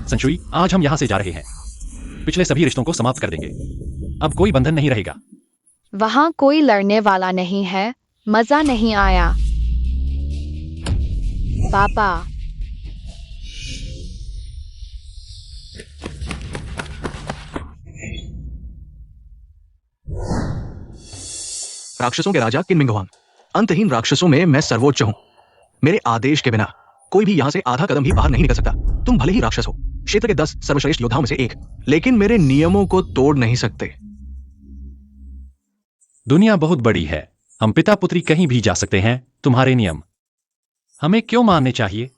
संशुई, आज हम यहाँ से जा रहे हैं। पिछले सभी रिश्तों को समाप्त कर देंगे। अब कोई बंधन नहीं रहेगा। वहाँ कोई लड़ने वाला नहीं है। मजा नहीं आया। पापा, राक्षसों के राजा किन मिंगवांग, अंतहीन राक्षसों में मैं सर्वोच्च हूं। मेरे आदेश के बिना कोई भी यहां से आधा कदम भी बाहर नहीं निकल सकता। तुम भले ही राक्षस हो, क्षेत्र के 10 सर्वश्रेष्ठ योद्धाओं में से एक, लेकिन मेरे नियमों को तोड़ नहीं सकते। दुनिया बहुत बड़ी है। हम पिता पुत्री कहीं भी जा सकते हैं। तुम्हारे नियम हमें क्यों मानने चाहिए?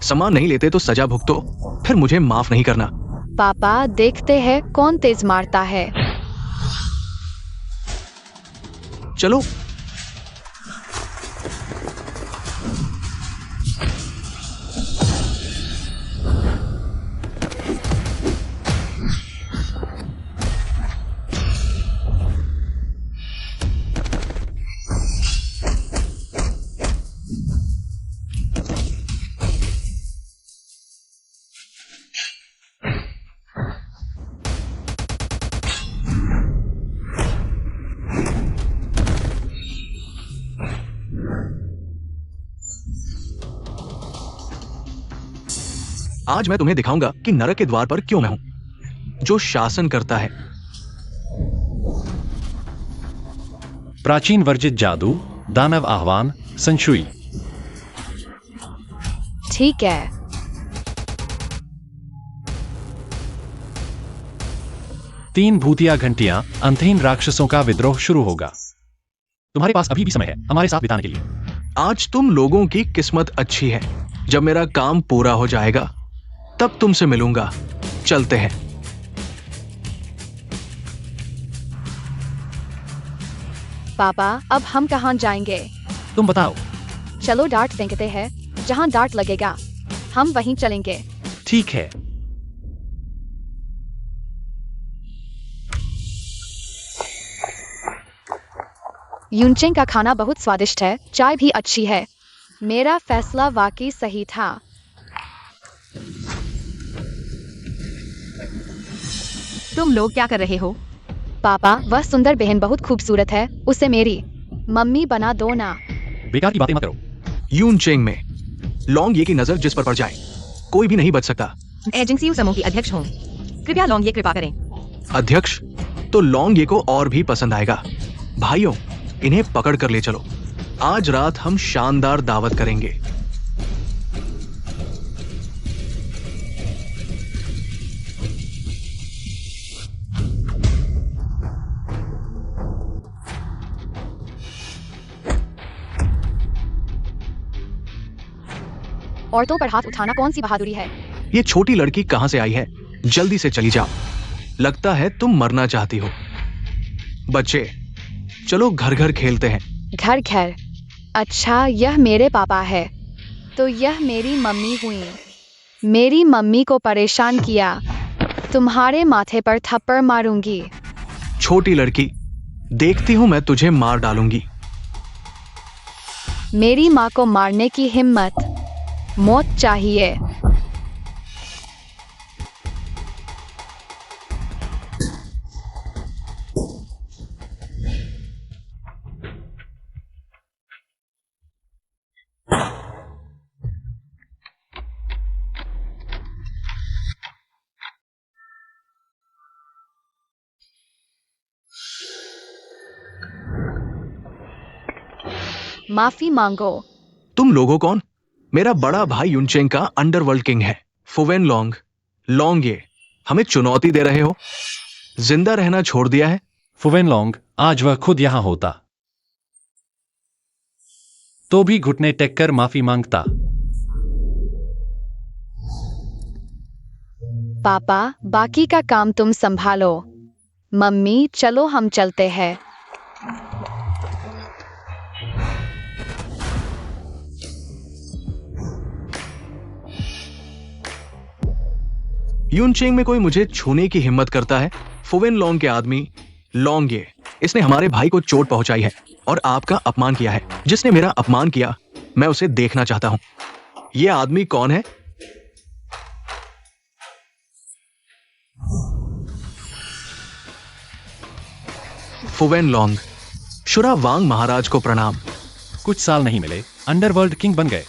सम्मान नहीं लेते तो सजा भुगतो, फिर मुझे माफ नहीं करना। पापा, देखते हैं कौन तेज मारता है। चलो। आज मैं तुम्हें दिखाऊंगा कि नरक के द्वार पर क्यों मैं हूं, जो शासन करता है। प्राचीन वर्जित जादू, दानव आह्वान, संशुई। ठीक है। तीन भूतिया घंटियां, अंतहीन राक्षसों का विद्रोह शुरू होगा। तुम्हारे पास अभी भी समय है हमारे साथ बिताने के लिए। आज तुम लोगों की किस्मत अच्छी है। जब मेरा काम पूरा हो जाएगा तब तुमसे मिलूंगा। चलते हैं। पापा, अब हम कहाँ जाएंगे? तुम बताओ। चलो डार्ट फेंकते हैं। जहाँ डार्ट लगेगा हम वहीं चलेंगे। ठीक है। यूनचेंग का खाना बहुत स्वादिष्ट है। चाय भी अच्छी है। मेरा फैसला वाकई सही था। तुम लोग क्या कर रहे हो? पापा, वह सुंदर बहन बहुत खूबसूरत है। उसे मेरी मम्मी बना दो ना। बेकार की बातें मत करो। यूनचेंग में लॉन्ग ये की नजर जिस पर पड़ जाए कोई भी नहीं बच सकता। एजेंसी समूह की अध्यक्ष हूँ। कृपया लॉन्ग ये कृपा करें। अध्यक्ष तो लॉन्ग ये को और भी पसंद आएगा। भाइयों, इन्हें पकड़ कर ले चलो। आज रात हम शानदार दावत करेंगे। औरतों पर हाथ उठाना कौन सी बहादुरी है? ये छोटी लड़की कहां से आई है? जल्दी से चली जाओ। लगता है तुम मरना चाहती हो। बच्चे, चलो घर घर खेलते हैं। घर घर? अच्छा, यह मेरे पापा है। तो यह मेरी मम्मी हुई। मेरी मम्मी को परेशान किया। तुम्हारे माथे पर थप्पड़ मारूंगी। छोटी लड़की, देखती हूं मैं तुझे मार डालूंगी। मेरी माँ को मारने की हिम्मत? मौत चाहिए। माफी मांगो। तुम लोगों कौन? मेरा बड़ा भाई यूनचेंग का अंडरवर्ल्ड किंग है, फुवेन लॉन्ग। लॉन्ग ये हमें चुनौती दे रहे हो? जिंदा रहना छोड़ दिया है? फुवेन लॉन्ग, आज वह खुद यहां होता तो भी घुटने टेक कर माफी मांगता। पापा, बाकी का काम तुम संभालो। मम्मी, चलो हम चलते हैं। यूनचेंग में कोई मुझे छूने की हिम्मत करता है? फुवेन लॉन्ग के आदमी लॉन्ग ये, इसने हमारे भाई को चोट पहुंचाई है और आपका अपमान किया है। जिसने मेरा अपमान किया, मैं उसे देखना चाहता हूं। यह आदमी कौन है? फुवेन लॉन्ग, शुरा वांग महाराज को प्रणाम। कुछ साल नहीं मिले, अंडरवर्ल्ड किंग बन गए।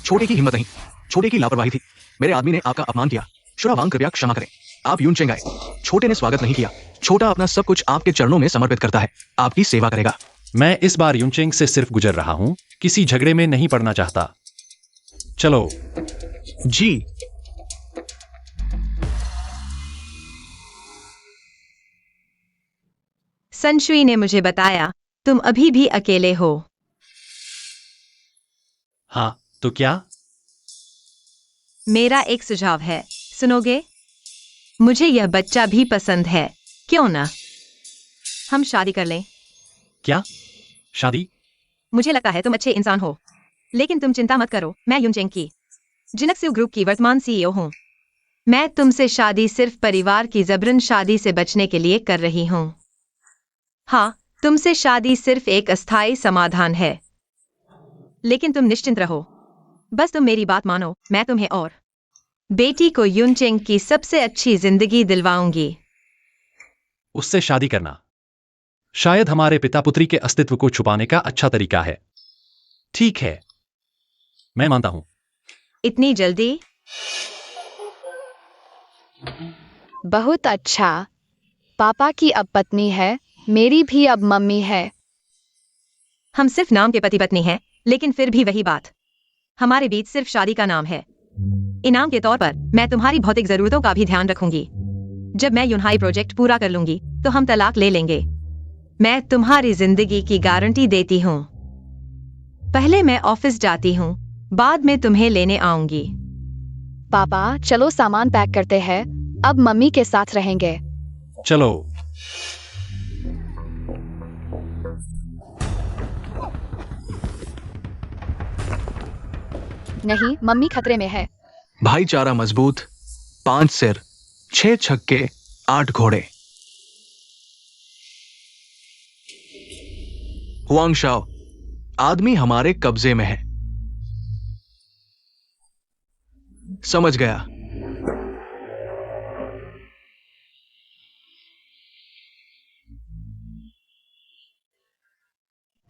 छोटे की हिम्मत नहीं, छोटे की लापरवाही थी। मेरे आदमी ने आपका अपमान किया। शुरा वांग कृपया क्षमा करें। आप यूनचेंग आए, छोटे ने स्वागत नहीं किया। छोटा अपना सब कुछ आपके चरणों में समर्पित करता है, आपकी सेवा करेगा। मैं इस बार यूनचेंग से सिर्फ गुजर रहा हूं, किसी झगड़े में नहीं पड़ना चाहता। चलो। जी। संशुई ने मुझे बताया तुम अभी भी अकेले हो। हाँ, तो क्या? मेरा एक सुझाव है, सुनोगे? मुझे यह बच्चा भी पसंद है, क्यों ना हम शादी कर लें? क्या? शादी? मुझे लगता है तुम अच्छे इंसान हो, लेकिन तुम चिंता मत करो, मैं यूनचेंग की जिनक्सू ग्रुप की वर्तमान सीईओ हूँ। मैं तुमसे शादी सिर्फ परिवार की जबरन शादी से बचने के लिए कर रही हूँ। हाँ, तुमसे शादी सिर्फ एक अस्थायी समाधान है, लेकिन तुम निश्चिंत रहो, बस तुम मेरी बात मानो, मैं तुम्हें और बेटी को यूनचेंग की सबसे अच्छी जिंदगी दिलवाऊंगी। उससे शादी करना शायद हमारे पिता पुत्री के अस्तित्व को छुपाने का अच्छा तरीका है। ठीक है, मैं मानता हूं। इतनी जल्दी? बहुत अच्छा। पापा की अब पत्नी है, मेरी भी अब मम्मी है। हम सिर्फ नाम के पति पत्नी हैं, लेकिन फिर भी वही बात, हमारे बीच सिर्फ शादी का नाम है। इनाम के तौर पर मैं तुम्हारी भौतिक जरूरतों का भी ध्यान रखूंगी। जब मैं यूनहाई प्रोजेक्ट पूरा कर लूंगी तो हम तलाक ले लेंगे। मैं तुम्हारी जिंदगी की गारंटी देती हूँ। पहले मैं ऑफिस जाती हूँ, बाद में तुम्हें लेने आऊंगी। पापा चलो सामान पैक करते हैं, अब मम्मी के साथ रहेंगे। चलो। नहीं, मम्मी खतरे में है। भाईचारा मजबूत, 5 सिर, 6 छक्के, 8 घोड़े। हुआंग शाओ, आदमी हमारे कब्जे में है। समझ गया।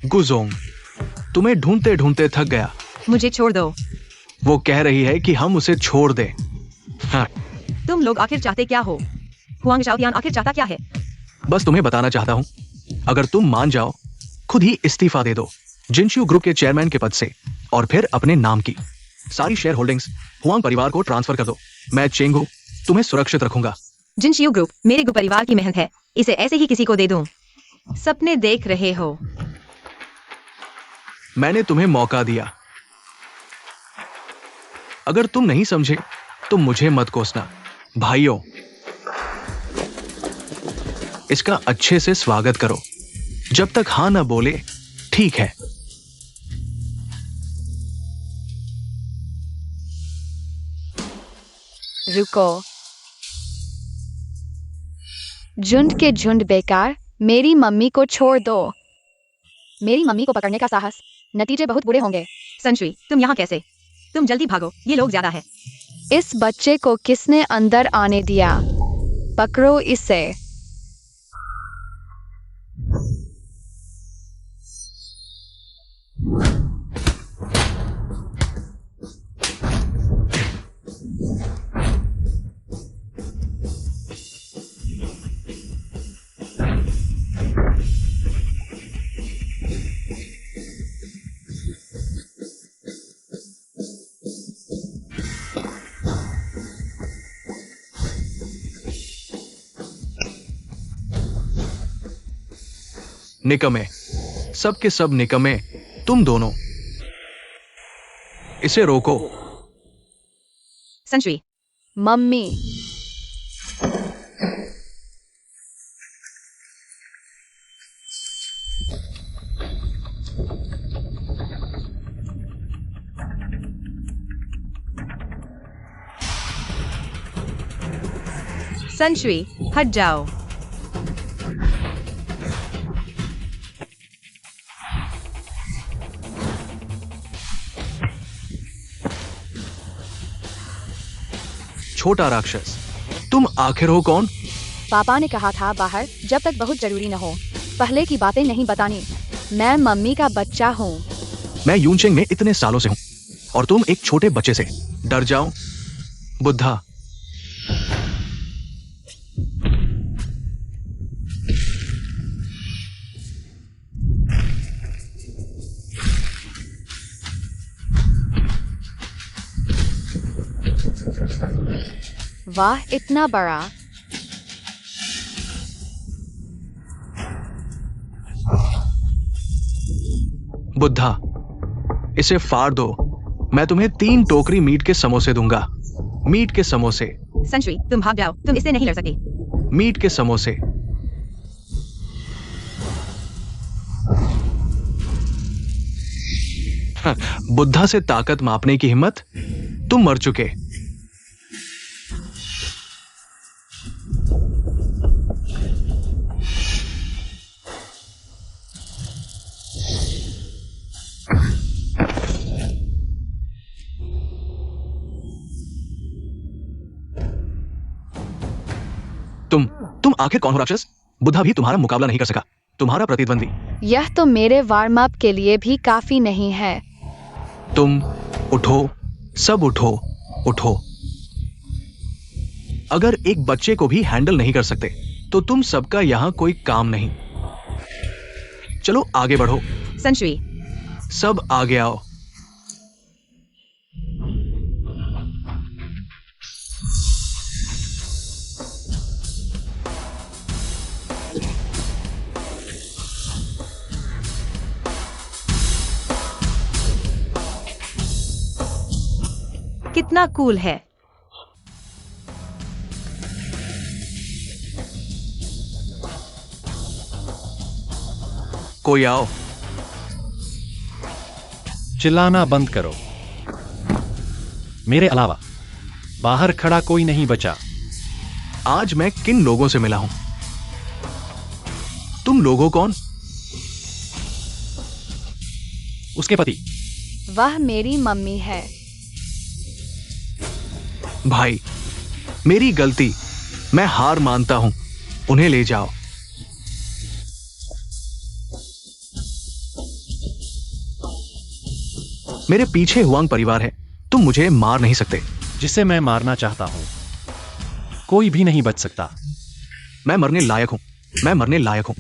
गुजोंग, तुम्हें ढूंढते ढूंढते थक गया। मुझे छोड़ दो। वो कह रही है कि हम उसे छोड़ दें। हाँ, तुम लोग आखिर चाहते क्या हो? हुआंग शाओतियान आखिर चाहता क्या है? बस तुम्हें बताना चाहता हूं, अगर तुम मान जाओ, खुद ही इस्तीफा दे दो जिनश्यू ग्रुप के चेयरमैन के पद से, और फिर अपने नाम की सारी शेयर होल्डिंग्स हुआंग परिवार को ट्रांसफर कर दो। मैं चेंगू तुम्हें सुरक्षित रखूंगा। जिनशियू ग्रुप मेरे परिवार की मेहनत है, इसे ऐसे ही किसी को दे दूं? सपने देख रहे हो? मैंने तुम्हें मौका दिया। अगर तुम नहीं समझे तो मुझे मत कोसना। भाइयों, इसका अच्छे से स्वागत करो। जब तक हां ना बोले, ठीक है? रुको। झुंड के झुंड बेकार, मेरी मम्मी को छोड़ दो। मेरी मम्मी को पकड़ने का साहस, नतीजे बहुत बुरे होंगे। संशुई, तुम यहाँ कैसे? तुम जल्दी भागो, ये लोग ज्यादा है। इस बच्चे को किसने अंदर आने दिया? पकड़ो इसे। निकमे, सब के सब निकमे, तुम दोनों। इसे रोको। संशुई, मम्मी। संशुई, हट जाओ। छोटा राक्षस, तुम आखिर हो कौन? पापा ने कहा था बाहर जब तक बहुत जरूरी न हो, पहले की बातें नहीं बतानी। मैं मम्मी का बच्चा हूँ। मैं यूनचेंग में इतने सालों से हूं और तुम एक छोटे बच्चे से डर जाओ। बुद्धा। वाह, इतना बड़ा। बुद्धा, इसे फाड़ दो। मैं तुम्हें 3 टोकरी मीट के समोसे दूंगा। मीट के समोसे। संशुई, तुम भाग जाओ, तुम इससे नहीं लड़ सकते। मीट के समोसे। बुद्धा से ताकत मापने की हिम्मत? तुम मर चुके। तुम आखिर कौन हो राक्षस? बुद्धा भी तुम्हारा मुकाबला नहीं कर सका। तुम्हारा प्रतिद्वंदी। यह तो मेरे वार्म अप के लिए भी काफी नहीं है। तुम उठो, सब उठो, उठो। अगर एक बच्चे को भी हैंडल नहीं कर सकते तो तुम सबका यहां कोई काम नहीं। चलो आगे बढ़ो। संशुई, सब आगे आओ। कितना कूल है। कोई आओ। चिल्लाना बंद करो। मेरे अलावा बाहर खड़ा कोई नहीं बचा। आज मैं किन लोगों से मिला हूं? तुम लोगों कौन? उसके पति। वह मेरी मम्मी है। भाई, मेरी गलती। मैं हार मानता हूं। उन्हें ले जाओ। मेरे पीछे हुआंग परिवार है। तुम मुझे मार नहीं सकते। जिसे मैं मारना चाहता हूं कोई भी नहीं बच सकता। मैं मरने लायक हूं। मैं मरने लायक हूं।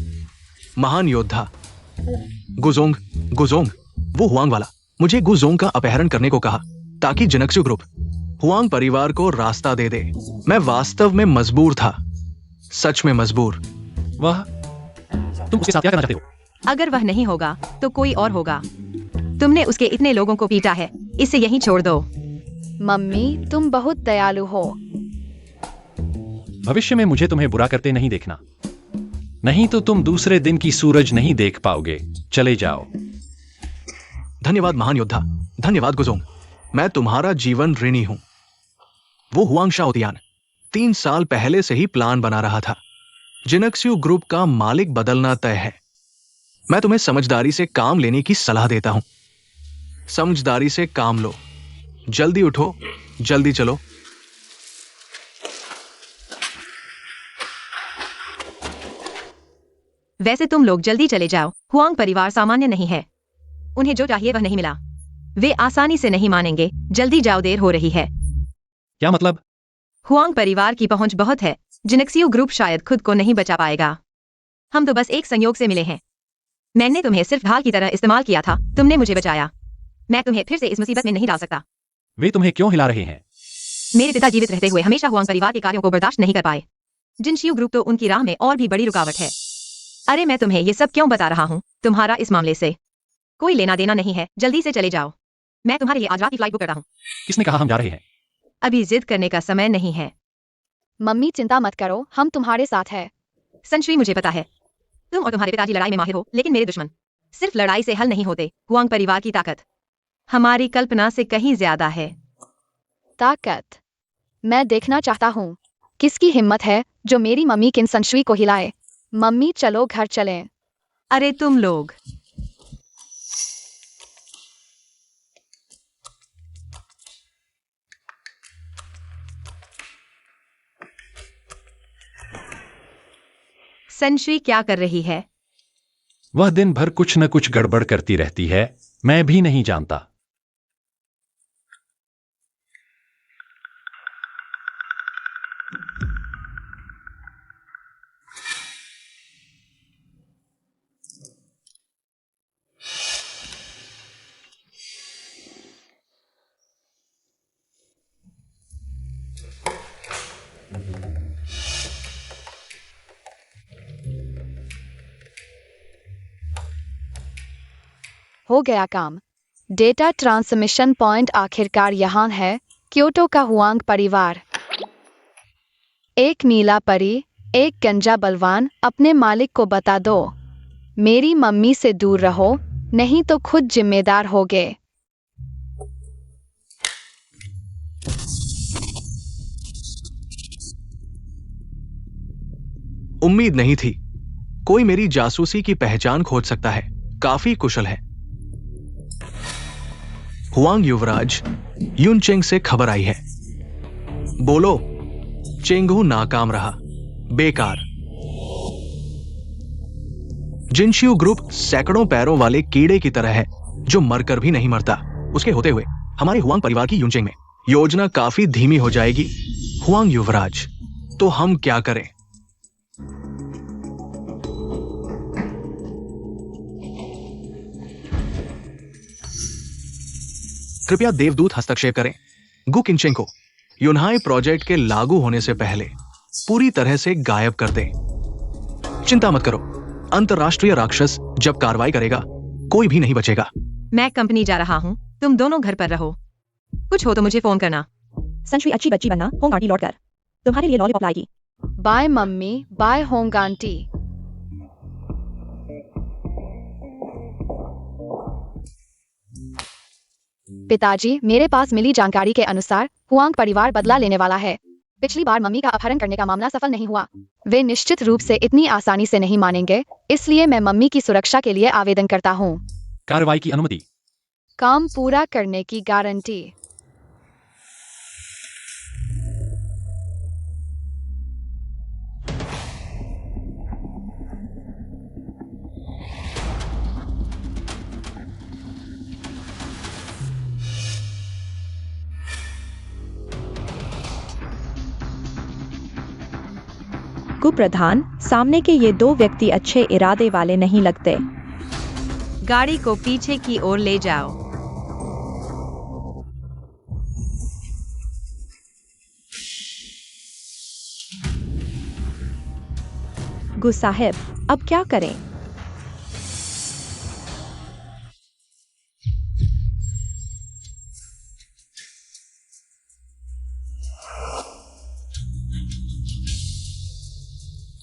महान योद्धा गुजोंग। गुजोंग, वो हुआंग वाला, मुझे गुजोंग का अपहरण करने को कहा ताकि जिनक्सु ग्रुप हुआंग परिवार को रास्ता दे दे। मैं वास्तव में मजबूर था। सच में मजबूर। वह तुम उसके साथ क्या करना चाहते हो? अगर वह नहीं होगा तो कोई और होगा। तुमने उसके इतने लोगों को पीटा है, इसे यहीं छोड़ दो। मम्मी, तुम बहुत दयालु हो। भविष्य में मुझे तुम्हें बुरा करते नहीं देखना, नहीं तो तुम दूसरे दिन की सूरज नहीं देख पाओगे। चले जाओ। धन्यवाद महान योद्धा। धन्यवाद गुजोंग। मैं तुम्हारा जीवन ऋणी हूं। वो हुआंग शाओतियान 3 साल पहले से ही प्लान बना रहा था। जिनक्स्यू ग्रुप का मालिक बदलना तय है। मैं तुम्हें समझदारी से काम लेने की सलाह देता हूं। समझदारी से काम लो। जल्दी उठो, जल्दी चलो। वैसे तुम लोग जल्दी चले जाओ। हुआंग परिवार सामान्य नहीं है। उन्हें जो चाहिए वह नहीं मिला। वे आसानी से नहीं मानेंगे। जल्दी जाओ, देर हो रही है। क्या मतलब? हुआंग परिवार की पहुंच बहुत है। जिनक्सियो ग्रुप शायद खुद को नहीं बचा पाएगा। हम तो बस एक संयोग से मिले हैं। मैंने तुम्हें सिर्फ ढाल की तरह इस्तेमाल किया था। तुमने मुझे बचाया। मैं तुम्हें फिर से इस मुसीबत में नहीं डाल सकता। वे तुम्हें क्यों हिला रहे हैं? मेरे पिता जीवित रहते हुए हमेशा हुआंग परिवार के कार्यों को बर्दाश्त नहीं कर पाए। जिनशियो ग्रुप तो उनकी राह में और भी बड़ी रुकावट है। अरे मैं तुम्हें ये सब क्यों बता रहा हूँ? तुम्हारा इस मामले से कोई लेना देना नहीं है। जल्दी से चले जाओ। मैं तुम्हारे लिए आज रात की फ्लाइट बुक करता हूँ। किसने कहा हम जा रहे हैं? अभी जिद करने का समय नहीं है। मम्मी, चिंता मत करो, हम तुम्हारे साथ हैं। संशुई, मुझे पता है तुम और तुम्हारे पिताजी लड़ाई में माहिर हो, लेकिन मेरे दुश्मन सिर्फ लड़ाई से हल नहीं होते। हुआंग परिवार की ताकत हमारी कल्पना से कहीं ज्यादा है। ताकत? मैं देखना चाहता हूँ किसकी हिम्मत है जो मेरी मम्मी किन संशुई को हिलाए। मम्मी, चलो घर चलें। अरे तुम लोग। संशुई क्या कर रही है? वह दिन भर कुछ न कुछ गड़बड़ करती रहती है, मैं भी नहीं जानता। हो गया काम। डेटा ट्रांसमिशन पॉइंट आखिरकार यहाँ है, क्योटो का हुआंग परिवार। एक नीला परी, एक गंजा बलवान, अपने मालिक को बता दो, मेरी मम्मी से दूर रहो, नहीं तो खुद जिम्मेदार होगे। उम्मीद नहीं थी कोई मेरी जासूसी की पहचान खोज सकता है। काफी कुशल है। हुआंग युवराज, युनचेंग से खबर आई है। बोलो। चेंगू नाकाम रहा, बेकार। जिनशियू ग्रुप सैकड़ों पैरों वाले कीड़े की तरह है जो मरकर भी नहीं मरता। उसके होते हुए हमारे हुआंग परिवार की युनचेंग में योजना काफी धीमी हो जाएगी। हुआंग युवराज, तो हम क्या करें? कृपया देवदूत हस्तक्षेप करें। गु किनचेंग को यूनहाई प्रोजेक्ट के लागू होने से पहले पूरी तरह से गायब कर दें। चिंता मत करो, अंतरराष्ट्रीय राक्षस जब कार्रवाई करेगा कोई भी नहीं बचेगा। मैं कंपनी जा रहा हूँ, तुम दोनों घर पर रहो। कुछ हो तो मुझे फोन करना। संश्री अच्छी बच्ची बनना, होंग आंटी लौट कर तुम्हारे लिए लॉलीपॉप लाएगी। Bye mummy, bye Hong aunty. पिताजी, मेरे पास मिली जानकारी के अनुसार हुआंग परिवार बदला लेने वाला है। पिछली बार मम्मी का अपहरण करने का मामला सफल नहीं हुआ। वे निश्चित रूप से इतनी आसानी से नहीं मानेंगे, इसलिए मैं मम्मी की सुरक्षा के लिए आवेदन करता हूँ। कार्रवाई की अनुमति। काम पूरा करने की गारंटी। कुप्रधान, सामने के ये दो व्यक्ति अच्छे इरादे वाले नहीं लगते। गाड़ी को पीछे की ओर ले जाओ। गु साहेब, अब क्या करें?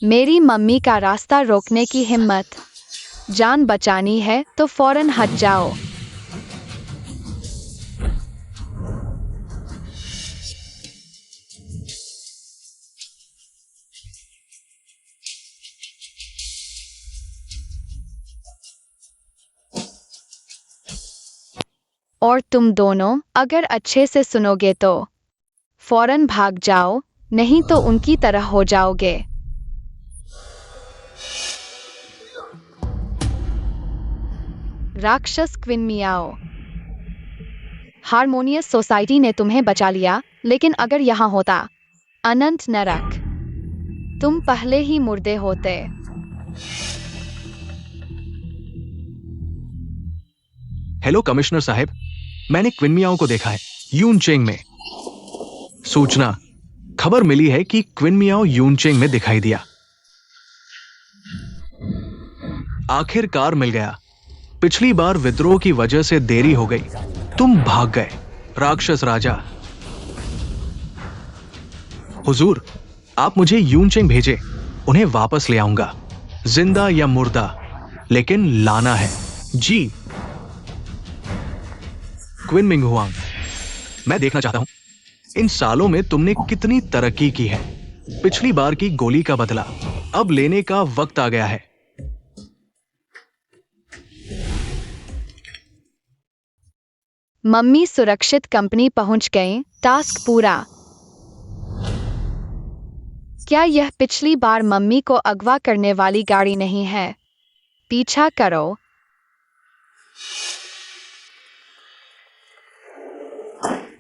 मेरी मम्मी का रास्ता रोकने की हिम्मत। जान बचानी है तो फौरन हट जाओ। और तुम दोनों अगर अच्छे से सुनोगे तो फौरन भाग जाओ, नहीं तो उनकी तरह हो जाओगे। राक्षस क्विन मियाओ, हारमोनियस सोसाइटी ने तुम्हें बचा लिया, लेकिन अगर यहाँ होता अनंत नरक, तुम पहले ही मुर्दे होते। हेलो कमिश्नर साहब, मैंने क्विन मियाओ को देखा है यूनचेंग में। सूचना, खबर मिली है कि क्विन मियाओ यूनचेंग में दिखाई दिया। आखिरकार मिल गया। पिछली बार विद्रोह की वजह से देरी हो गई, तुम भाग गए राक्षस राजा। हुजूर, आप मुझे यूनचेंग भेजे, उन्हें वापस ले आऊंगा, जिंदा या मुर्दा, लेकिन लाना है। जी। क्विन मिंग हुआंग, मैं देखना चाहता हूं इन सालों में तुमने कितनी तरक्की की है। पिछली बार की गोली का बदला अब लेने का वक्त आ गया है। मम्मी सुरक्षित कंपनी पहुंच गए। टास्क पूरा। क्या यह पिछली बार मम्मी को अगवा करने वाली गाड़ी नहीं है? पीछा करो।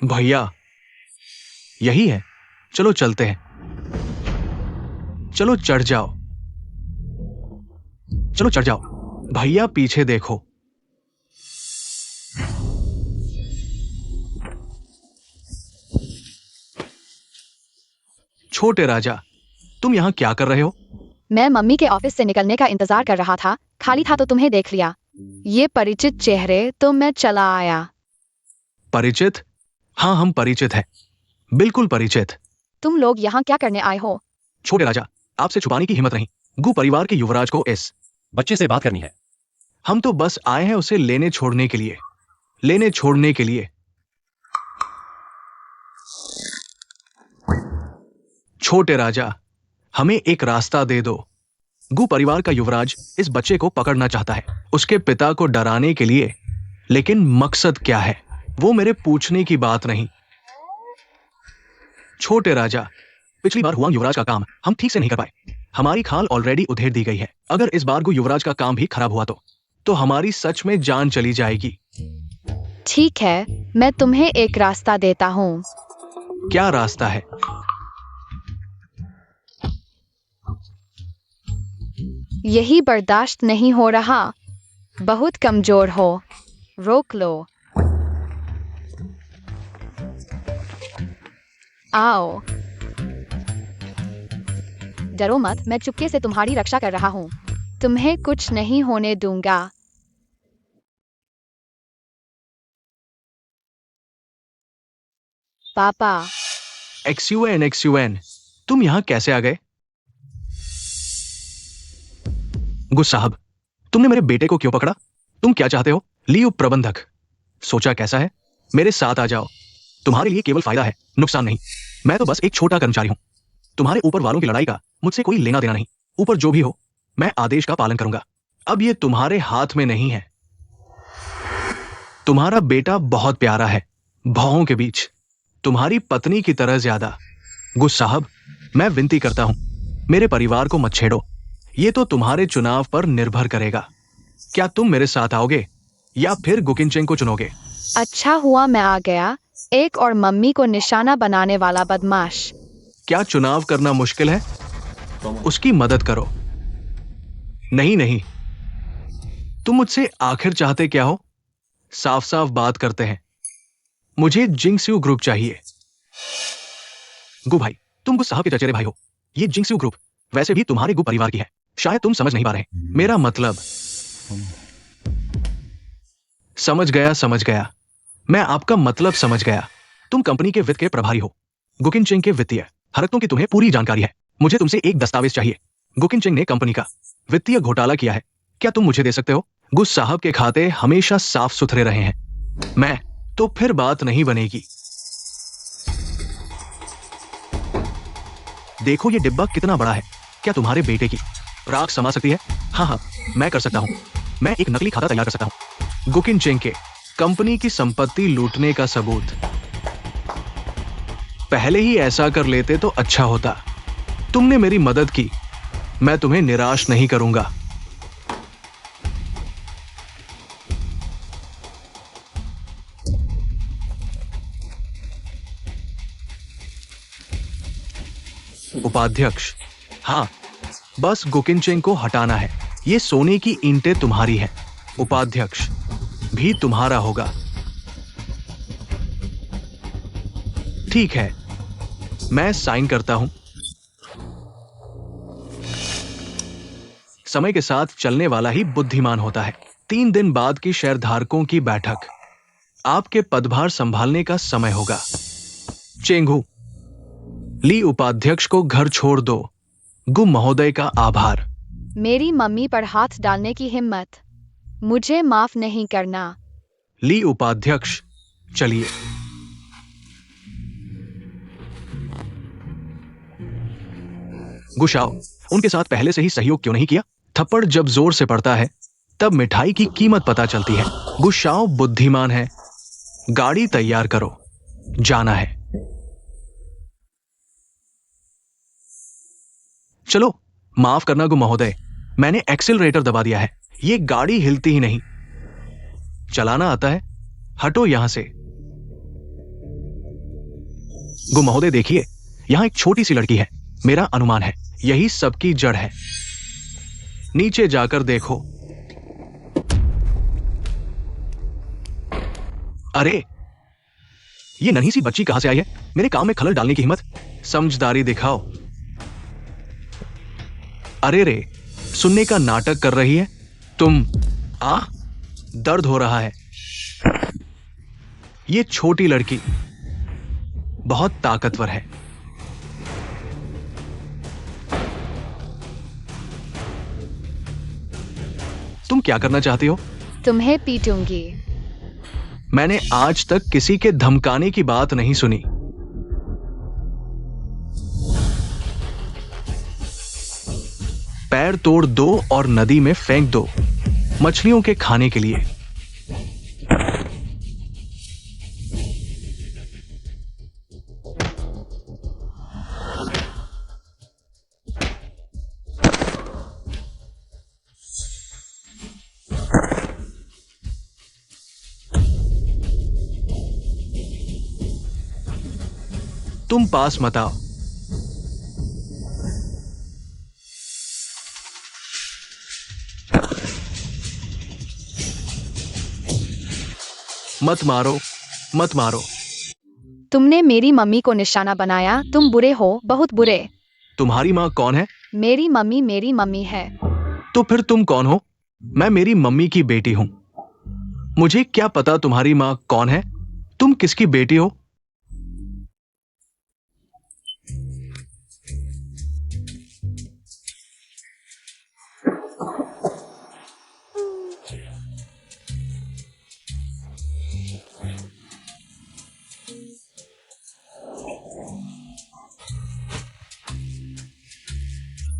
भैया, यही है। चलो चलते हैं। चलो चढ़ जाओ। चलो चढ़ जाओ। भैया पीछे देखो। छोटे राजा, तुम यहां क्या कर रहे हो? मैं मम्मी के ऑफिस से निकलने का इंतजार कर रहा था, खाली था तो तुम्हें देख लिया। ये परिचित चेहरे, तो मैं चला आया। परिचित? हाँ, हम परिचित हैं। बिल्कुल परिचित। तुम लोग यहाँ क्या करने आए हो? छोटे राजा, आपसे छुपाने की हिम्मत नहीं। गु परिवार के युवराज को इस बच्चे से बात करनी है। हम तो बस आए हैं उसे लेने छोड़ने के लिए। लेने छोड़ने के लिए। छोटे राजा, हमें एक रास्ता दे दो। गु परिवार का युवराज इस बच्चे को पकड़ना चाहता है, उसके पिता को डराने के लिए। लेकिन मकसद क्या है, वो मेरे पूछने की बात नहीं। छोटे राजा, पिछली बार हुआ युवराज का काम हम ठीक से नहीं कर पाए। हमारी खाल ऑलरेडी उधेड़ दी गई है। अगर इस बार गु युवराज का काम भी खराब हुआ तो हमारी सच में जान चली जाएगी। ठीक है, मैं तुम्हें एक रास्ता देता हूँ। क्या रास्ता है? यही बर्दाश्त नहीं हो रहा। बहुत कमजोर हो, रोक लो। आओ। डरो मत, मैं चुपके से तुम्हारी रक्षा कर रहा हूँ। तुम्हें कुछ नहीं होने दूंगा। पापा। एक्सयूएन, तुम यहां कैसे आ गए? गुस साहब, तुमने मेरे बेटे को क्यों पकड़ा? तुम क्या चाहते हो? ली उप प्रबंधक, सोचा कैसा है? मेरे साथ आ जाओ। तुम्हारे लिए केवल फायदा है, नुकसान नहीं। मैं तो बस एक छोटा कर्मचारी हूं। तुम्हारे ऊपर वालों की लड़ाई का मुझसे कोई लेना देना नहीं। ऊपर जो भी हो, मैं आदेश का पालन करूंगा। अब ये तुम्हारे हाथ में नहीं है। तुम्हारा बेटा बहुत प्यारा है, भौहों के बीच, तुम्हारी पत्नी की तरह ज्यादा। गुस साहब, मैं विनती करता हूं, मेरे परिवार को मत छेड़ो। ये तो तुम्हारे चुनाव पर निर्भर करेगा। क्या तुम मेरे साथ आओगे या फिर गुकिनचेंग को चुनोगे? अच्छा हुआ मैं आ गया, एक और मम्मी को निशाना बनाने वाला बदमाश। क्या चुनाव करना मुश्किल है? उसकी मदद करो। नहीं नहीं, तुम मुझसे आखिर चाहते क्या हो? साफ साफ बात करते हैं। मुझे जिंगस्यू ग्रुप चाहिए। गु भाई, तुम गु साहब के चचेरे भाई हो। ये जिंगस्यू ग्रुप वैसे भी तुम्हारे गु परिवार की है। शायद तुम समझ नहीं पा रहे। मेरा मतलब। समझ गया। मैं आपका मतलब समझ गया। तुम कंपनी के वित्त के प्रभारी हो। गुकिनचेंग के वित्तीय हरकतों की तुम्हें पूरी जानकारी है। मुझे तुमसे एक दस्तावेज चाहिए। गुकिनचेंग ने कंपनी का वित्तीय घोटाला किया है। क्या तुम मुझे दे सकते हो? गुस साहब के खाते हमेशा साफ सुथरे रहे हैं। मैं तो फिर बात नहीं बनेगी। देखो ये डिब्बा कितना बड़ा है। क्या तुम्हारे बेटे की राख समा सकती है? हाँ, मैं कर सकता हूं। मैं एक नकली खाता तैयार कर सकता हूं। गुकिनचेंग के कंपनी की संपत्ति लूटने का सबूत। पहले ही ऐसा कर लेते तो अच्छा होता। तुमने मेरी मदद की, मैं तुम्हें निराश नहीं करूंगा। उपाध्यक्ष, हाँ, बस गुकिनचेंग को हटाना है। ये सोने की ईंटें तुम्हारी हैं। उपाध्यक्ष भी तुम्हारा होगा। ठीक है, मैं साइन करता हूं। समय के साथ चलने वाला ही बुद्धिमान होता है। 3 दिन बाद की शेयरधारकों की बैठक। आपके पदभार संभालने का समय होगा। चेंगू, ली उपाध्यक्ष को घर छोड़ दो। गु महोदय का आभार। मेरी मम्मी पर हाथ डालने की हिम्मत, मुझे माफ नहीं करना। ली उपाध्यक्ष, चलिए। गुशाओ, उनके साथ पहले से ही सहयोग क्यों नहीं किया? थप्पड़ जब जोर से पड़ता है तब मिठाई की कीमत पता चलती है। गुशाओ बुद्धिमान है। गाड़ी तैयार करो, जाना है। चलो, माफ करना गु महोदय, मैंने एक्सीलरेटर दबा दिया है। ये गाड़ी हिलती ही नहीं। चलाना आता है? हटो यहां से। गो महोदय, देखिए, यहां एक छोटी सी लड़की है। मेरा अनुमान है यही सबकी जड़ है। नीचे जाकर देखो। अरे, ये नन्ही सी बच्ची कहां से आई है? मेरे काम में खलल डालने की हिम्मत? समझदारी दिखाओ। अरे रे, सुनने का नाटक कर रही है तुम। दर्द हो रहा है। ये छोटी लड़की बहुत ताकतवर है। तुम क्या करना चाहती हो? तुम्हें पीटूंगी। मैंने आज तक किसी के धमकाने की बात नहीं सुनी। पैर तोड़ दो और नदी में फेंक दो, मछलियों के खाने के लिए। तुम पास मत आओ। मत मारो, मत मारो। तुमने मेरी मम्मी को निशाना बनाया। तुम बुरे हो, बहुत बुरे। तुम्हारी माँ कौन है? मेरी मम्मी है। तो फिर तुम कौन हो? मैं मेरी मम्मी की बेटी हूं। मुझे क्या पता तुम्हारी माँ कौन है? तुम किसकी बेटी हो?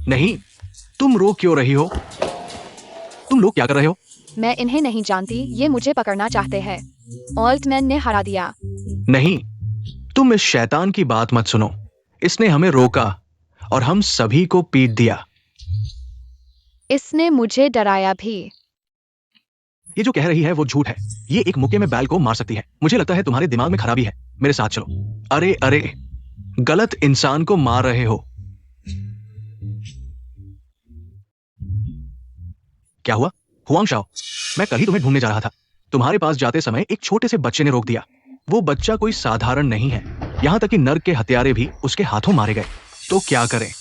नहीं, तुम रो क्यों रही हो? तुम लोग क्या कर रहे हो? मैं इन्हें नहीं जानती। ये मुझे पकड़ना चाहते हैं। ऑल्टमैन ने हरा दिया। नहीं, तुम इस शैतान की बात मत सुनो। इसने हमें रोका और हम सभी को पीट दिया। इसने मुझे डराया भी। ये जो कह रही है वो झूठ है। ये एक मुक्के में बैल को मार सकती है। मुझे लगता है तुम्हारे दिमाग में खराबी है। मेरे साथ चलो। अरे अरे, गलत इंसान को मार रहे हो। क्या हुआ? हुआंग शाओ, मैं कल ही तुम्हें ढूंढने जा रहा था। तुम्हारे पास जाते समय एक छोटे से बच्चे ने रोक दिया। वो बच्चा कोई साधारण नहीं है। यहां तक कि नर्क के हत्यारे भी उसके हाथों मारे गए। तो क्या करें?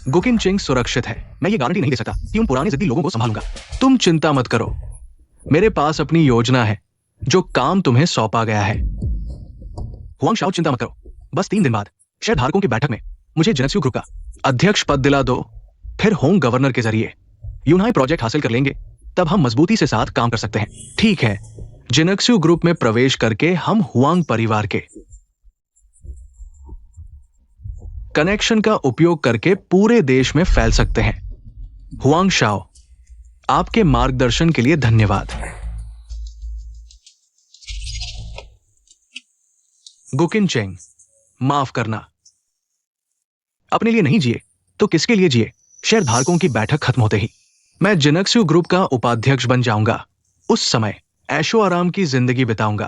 गुकिन चिंग सुरक्षित है। मैं ये गारंटी नहीं दे सकता कि उन पुराने जिद्दी लोगों को संभालूंगा। तुम चिंता मत करो। मेरे पास अपनी योजना है। जो काम तुम्हें सौंपा गया है। हुआंग शाओ, चिंता मत करो। बस 3 दिन बाद शेयरधारकों की बैठक में मुझे जिनेक्सयू ग्रुप का अध्यक्ष पद दिला दो। फिर होम गवर्नर के जरिए यूनहाई प्रोजेक्ट हासिल कर लेंगे। तब हम मजबूती से साथ काम कर सकते हैं। ठीक है, जिनेक्सयू ग्रुप में प्रवेश करके हम हुआंग परिवार के कनेक्शन का उपयोग करके पूरे देश में फैल सकते हैं। हुआंग शाओ, आपके मार्गदर्शन के लिए धन्यवाद। गुकिन चेंग, माफ करना। अपने लिए नहीं जिए तो किसके लिए जिए? शेयरधारकों की बैठक खत्म होते ही मैं जिनेक्सयू ग्रुप का उपाध्यक्ष बन जाऊंगा। उस समय ऐशो आराम की जिंदगी बिताऊंगा।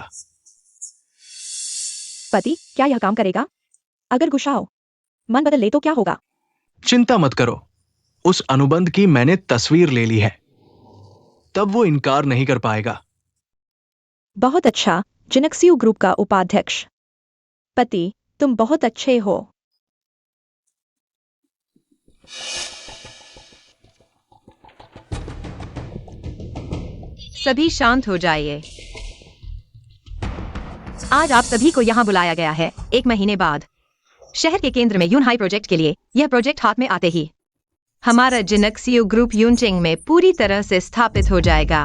पति, क्या यह काम करेगा? अगर गुस्साओ मन बदल ले तो क्या होगा? चिंता मत करो। उस अनुबंध की मैंने तस्वीर ले ली है। तब वो इनकार नहीं कर पाएगा। बहुत अच्छा, जिनेक्सयू ग्रुप का उपाध्यक्ष। पति, तुम बहुत अच्छे हो। सभी शांत हो जाइए। आज आप सभी को यहाँ बुलाया गया है 1 महीने बाद। शहर के केंद्र में यूनहाई प्रोजेक्ट के लिए यह प्रोजेक्ट हाथ में आते ही हमारा जिनेक्सयू ग्रुप यूनचेंग में पूरी तरह से स्थापित हो जाएगा।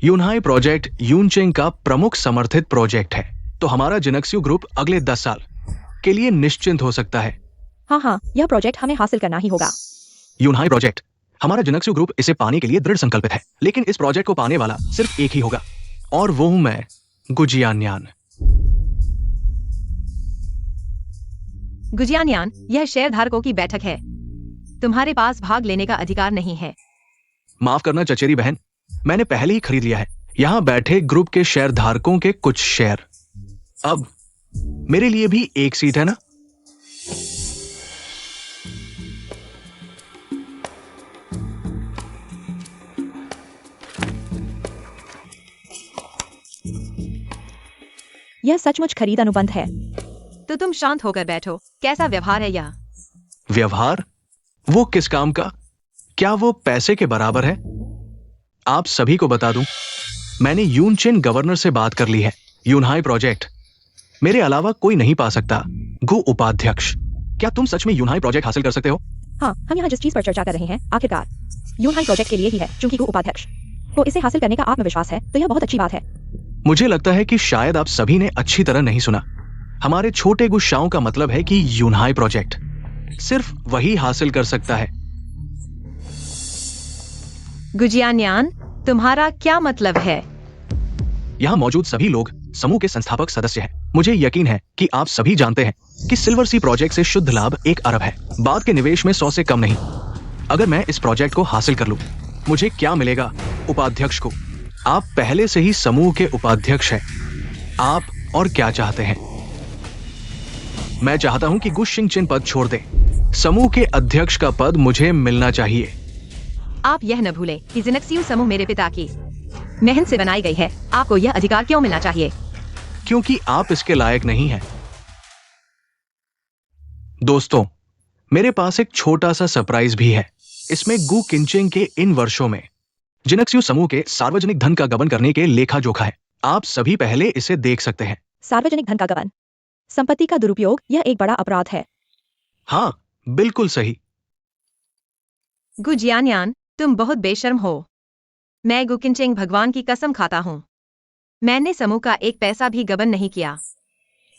यूनहाई प्रोजेक्ट यूनचेंग का प्रमुख समर्थित प्रोजेक्ट है। तो हमारा जिनेक्सयू ग्रुप अगले 10 साल के लिए निश्चिंत हो सकता है। हाँ, यह प्रोजेक्ट हमें हासिल करना ही होगा। यूनहाई प्रोजेक्ट, हमारा जिनेक्सयू ग्रुप इसे पाने के लिए दृढ़ संकल्पित है। लेकिन इस प्रोजेक्ट को पाने वाला सिर्फ एक ही होगा, और वो हूं मैं, गुजियान्यान। गुजियान्यान, यह शेयरधारकों की बैठक है। तुम्हारे पास भाग लेने का अधिकार नहीं है। माफ करना चचेरी बहन, मैंने पहले ही खरीद लिया है यहां बैठे ग्रुप के शेयर धारकों के कुछ शेयर। अब मेरे लिए भी एक सीट है ना? यह सचमुच खरीद अनुबंध है। तो तुम शांत होकर बैठो। कैसा व्यवहार है यह? व्यवहार? वो किस काम का? क्या वो पैसे के बराबर है? आप सभी को बता दूं, मैंने यूनचेन गवर्नर से बात कर ली है। यूनहाई प्रोजेक्ट मेरे अलावा कोई नहीं पा सकता। गु उपाध्यक्ष, क्या तुम सच में यूनहाई प्रोजेक्ट हासिल कर सकते हो? हाँ, हम यहाँ जिस चीज पर चर्चा कर रहे हैं आखिरकार यूनहाई प्रोजेक्ट के लिए ही है, चूंकि गु उपाध्यक्ष को इसे हासिल करने का आत्मविश्वास है, तो यह बहुत अच्छी बात है। मुझे लगता है कि शायद आप सभी ने अच्छी तरह नहीं सुना। हमारे छोटे गुस्साओं का मतलब है कि यूनहाई प्रोजेक्ट सिर्फ वही हासिल कर सकता है। गुजियान्यान, तुम्हारा क्या मतलब है? यहाँ मौजूद सभी लोग समूह के संस्थापक सदस्य हैं। मुझे यकीन है कि आप सभी जानते हैं कि सिल्वर सी प्रोजेक्ट से शुद्ध लाभ 1 अरब है, बाद के निवेश में 100 से कम नहीं। अगर मैं इस प्रोजेक्ट को हासिल कर लूं, मुझे क्या मिलेगा? उपाध्यक्ष को। आप पहले से ही समूह के उपाध्यक्ष हैं। आप और क्या चाहते हैं? मैं चाहता हूं कि गुशिंगचिन पद छोड़ दे। समूह के अध्यक्ष का पद मुझे मिलना चाहिए। आप यह न भूलें कि जिनक्सियू समूह मेरे पिता की मेहनत से बनाई गई है। आपको यह अधिकार क्यों मिलना चाहिए? क्योंकि आप इसके लायक नहीं हैं। दोस्तों, मेरे पास एक छोटा सा सरप्राइज भी है। इसमें गु किंचेंग के इन वर्षों में जिनक्सियू समूह के सार्वजनिक धन का गबन करने के लेखा जोखा है। आप सभी पहले इसे देख सकते हैं। सार्वजनिक धन का गबन, संपत्ति का दुरुपयोग, यह एक बड़ा अपराध है। हाँ, बिल्कुल सही। गुजियान्यान, तुम बहुत बेशर्म हो। मैं गुकिंचेंग भगवान की कसम खाता हूं, मैंने समूह का 1 पैसा भी गबन नहीं किया।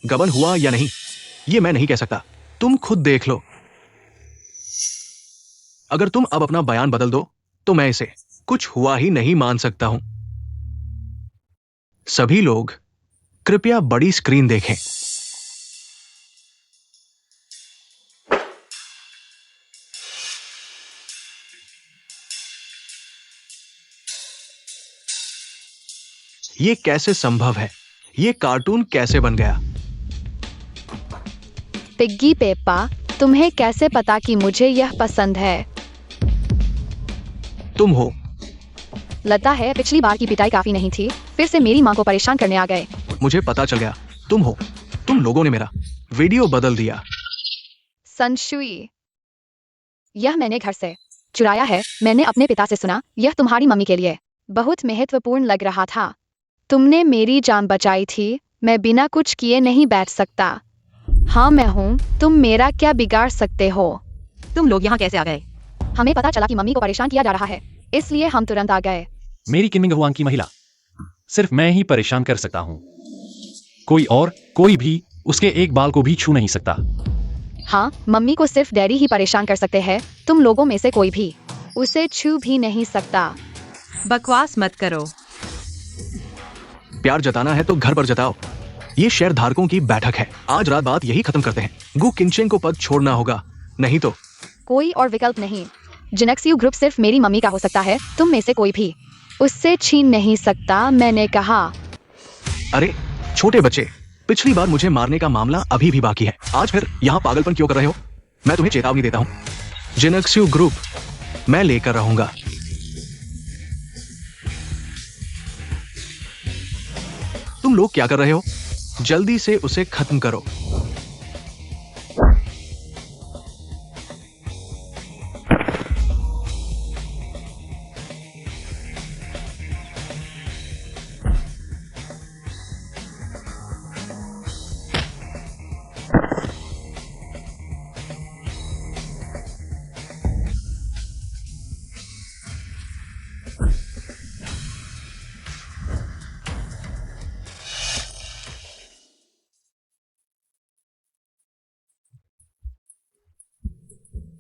गबन हुआ या नहीं, ये मैं नहीं कह सकता। तुम खुद देख लो। अगर तुम अब अपना बयान बदल दो, तो मैं इसे कुछ हुआ ही नहीं मान सकता हूं। सभी लोग कृपया बड़ी स्क्रीन देखें। ये कैसे संभव है? ये कार्टून कैसे बन गया? पिग्गी पेप्पा, तुम्हें कैसे पता कि मुझे यह पसंद है? तुम हो। लगता है पिछली बार की पिटाई काफी नहीं थी, फिर से मेरी माँ को परेशान करने आ गए। मुझे पता चल गया, तुम हो। तुम लोगों ने मेरा वीडियो बदल दिया। संशुई, यह मैंने घर से चुराया है। मैंने अपने पिता से सुना, यह तुम्हारी मम्मी के लिए बहुत महत्वपूर्ण लग रहा था। तुमने मेरी जान बचाई थी। मैं बिना कुछ किए नहीं बैठ सकता। हाँ, मैं हूँ। तुम मेरा क्या बिगाड़ सकते हो? तुम लोग यहाँ कैसे आ गए? हमें पता चला कि मम्मी को परेशान किया जा रहा है, इसलिए हम तुरंत आ गए। मेरी किमिंग हुआंग की महिला, सिर्फ मैं ही परेशान कर सकता हूँ। कोई भी उसके एक बाल को भी छू नहीं सकता। हाँ, मम्मी को सिर्फ डैडी ही परेशान कर सकते हैं। तुम लोगों में से कोई भी उसे छू भी नहीं सकता। बकवास मत करो। प्यार जताना है तो घर पर जताओ। ये शेयर धारकों की बैठक है। आज रात बात यही खत्म करते हैं। गु किंचेंग को पद छोड़ना होगा, नहीं तो कोई और विकल्प नहीं। जिनक्सियू ग्रुप सिर्फ मेरी मम्मी का हो सकता है। तुम में से कोई भी उससे छीन नहीं सकता, मैंने कहा। अरे छोटे बच्चे, पिछली बार मुझे मारने का मामला अभी भी बाकी है। आज फिर यहाँ पागलपन क्यों कर रहे हो? मैं तुम्हें चेतावनी देता हूँ। जिनक्सियू ग्रुप मैं लेकर रहूंगा। तुम लोग क्या कर रहे हो? जल्दी से उसे खत्म करो।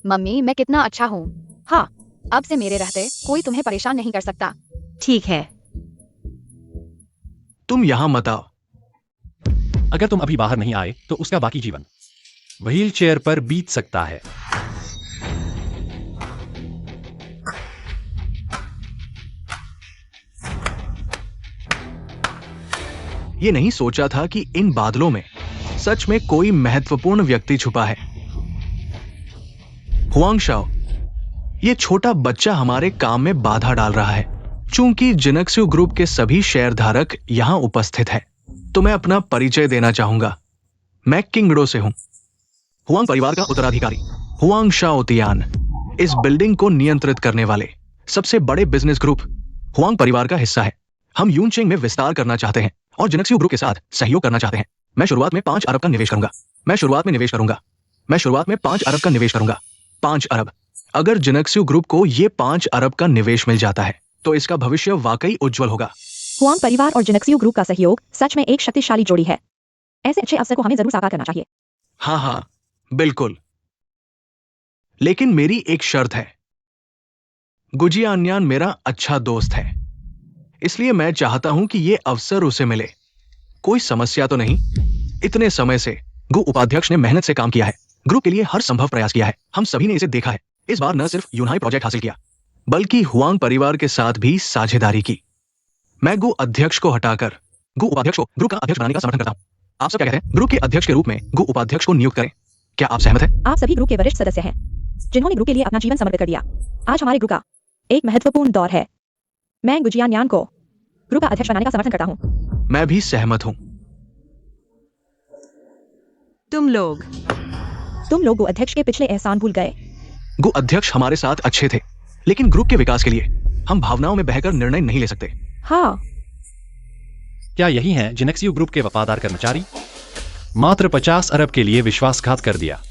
मम्मी, मैं कितना अच्छा हूँ। हाँ, अब से मेरे रहते कोई तुम्हें परेशान नहीं कर सकता। ठीक है। तुम यहां मत आओ। अगर तुम अभी बाहर नहीं आए तो उसका बाकी जीवन व्हील चेयर पर बीत सकता है। ये नहीं सोचा था कि इन बादलों में सच में कोई महत्वपूर्ण व्यक्ति छुपा है। हुआंग शाओ, ये छोटा बच्चा हमारे काम में बाधा डाल रहा है। चूंकि जिनक्सू ग्रुप के सभी शेयरधारक यहां उपस्थित हैं, तो मैं अपना परिचय देना चाहूंगा। मैं किंगडो से हूं, हुआंग परिवार का उत्तराधिकारी। हुआंग शाओ तियान इस बिल्डिंग को नियंत्रित करने वाले सबसे बड़े बिजनेस ग्रुप हुआंग परिवार का हिस्सा है। हम यूनचेंग में विस्तार करना चाहते हैं और जिनक्सू ग्रुप के साथ सहयोग करना चाहते हैं। मैं शुरुआत में 5 अरब का निवेश करूंगा। मैं शुरुआत में 5 अरब का निवेश करूंगा। 5 अरब। अगर जिनक्सू ग्रुप को ये 5 अरब का निवेश मिल जाता है तो इसका भविष्य वाकई उज्जवल होगा। हुआंग परिवार और जिनक्सू ग्रुप का सहयोग सच में एक शक्तिशाली जोड़ी है। ऐसे अच्छे अवसर को हमें जरूर साकार करना चाहिए। हाँ, बिल्कुल। लेकिन मेरी एक शर्त है। गुजियान्यान मेरा अच्छा दोस्त है, इसलिए मैं चाहता हूं कि ये अवसर उसे मिले। कोई समस्या तो नहीं? इतने समय से गु उपाध्यक्ष ने मेहनत से काम किया है, ग्रुप के लिए हर संभव प्रयास किया है। हम सभी ने इसे देखा है। इस बार न सिर्फ यूनहाई प्रोजेक्ट हासिल किया, बल्कि हुआंग परिवार के साथ भी साझेदारी की। मैं गु अध्यक्ष को हटाकर गु उपाध्यक्ष को ग्रुप का अध्यक्ष बनाने का समर्थन करता हूं। आप सब क्या कहते हैं? ग्रुप के अध्यक्ष के रूप में गु उपाध्यक्ष को नियुक्त करें। क्या आप सहमत हैं? आप सभी ग्रुप के वरिष्ठ सदस्य हैं, जिन्होंने ग्रुप के लिए अपना जीवन समर्पित कर दिया। आज हमारे ग्रुप का एक महत्वपूर्ण दौर है। मैं गुजियान्यान को ग्रुप का अध्यक्ष बनाने का समर्थन करता हूँ। मैं भी सहमत हूं। तुम लोग गु अध्यक्ष के पिछले एहसान भूल गए। गु अध्यक्ष हमारे साथ अच्छे थे, लेकिन ग्रुप के विकास के लिए हम भावनाओं में बहकर निर्णय नहीं ले सकते। हाँ, क्या यही है जिनक्सू ग्रुप के वफादार कर्मचारी? मात्र 50 अरब के लिए विश्वासघात कर दिया।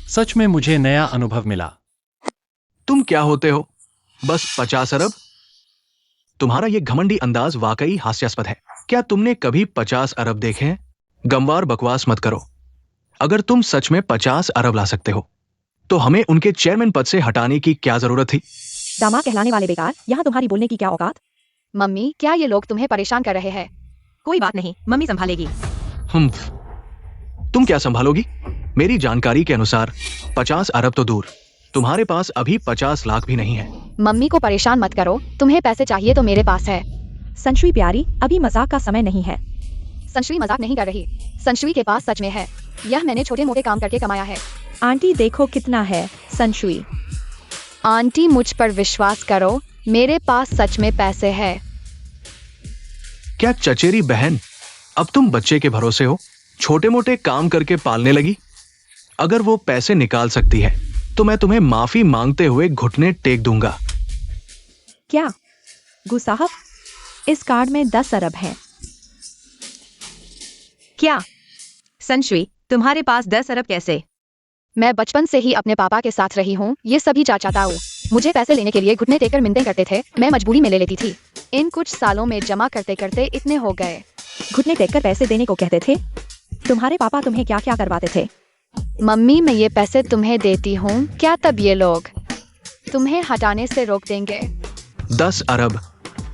सच में मुझे नया अनुभव मिला। तुम क्या होते हो? बस 50 अरब? तुम्हारा ये घमंडी अंदाज वाकई हास्यास्पद है। क्या तुमने कभी 50 अरब देखे हैं? गंवार बकवास मत करो। अगर तुम सच में 50 अरब ला सकते हो, तो हमें उनके चेयरमैन पद से हटाने की क्या जरूरत थी? दामाद कहलाने वाले बेकार, यहाँ तुम्हारी बोलने की क्या औकात? मम्मी, क्या ये लोग तुम्हें परेशान कर रहे हैं? कोई बात नहीं, मम्मी संभालेगी। तुम क्या संभालोगी? मेरी जानकारी के अनुसार 50 अरब तो दूर, तुम्हारे पास अभी 50 लाख भी नहीं है। मम्मी को परेशान मत करो। तुम्हें पैसे चाहिए तो मेरे पास है। संशुई प्यारी, अभी मजाक का समय नहीं है। संशुई मजाक नहीं कर रही। संशुई के पास सच में है। यह मैंने छोटे मोटे काम करके कमाया है। आंटी देखो कितना है। संशुई, आंटी, मुझ पर विश्वास करो, मेरे पास सच में पैसे है। क्या चचेरी बहन, अब तुम बच्चे के भरोसे हो? छोटे मोटे काम करके पालने लगी? अगर वो पैसे निकाल सकती है तो मैं तुम्हें माफी मांगते हुए घुटने टेक दूंगा। क्या गु साहब, इस कार्ड में 10 अरब हैं। क्या संशुई, तुम्हारे पास 10 अरब कैसे? मैं बचपन से ही अपने पापा के साथ रही हूँ। ये सभी चाचा ताऊ मुझे पैसे लेने के लिए घुटने टेकर मिन्नतें करते थे। मैं मजबूरी में ले लेती थी। इन कुछ सालों में जमा करते करते इतने हो गए। घुटने टेक कर पैसे देने को कहते थे? तुम्हारे पापा तुम्हें क्या क्या करवाते थे? मम्मी, मैं ये पैसे तुम्हें देती हूँ, क्या तब ये लोग तुम्हें हटाने से रोक देंगे? 10 अरब।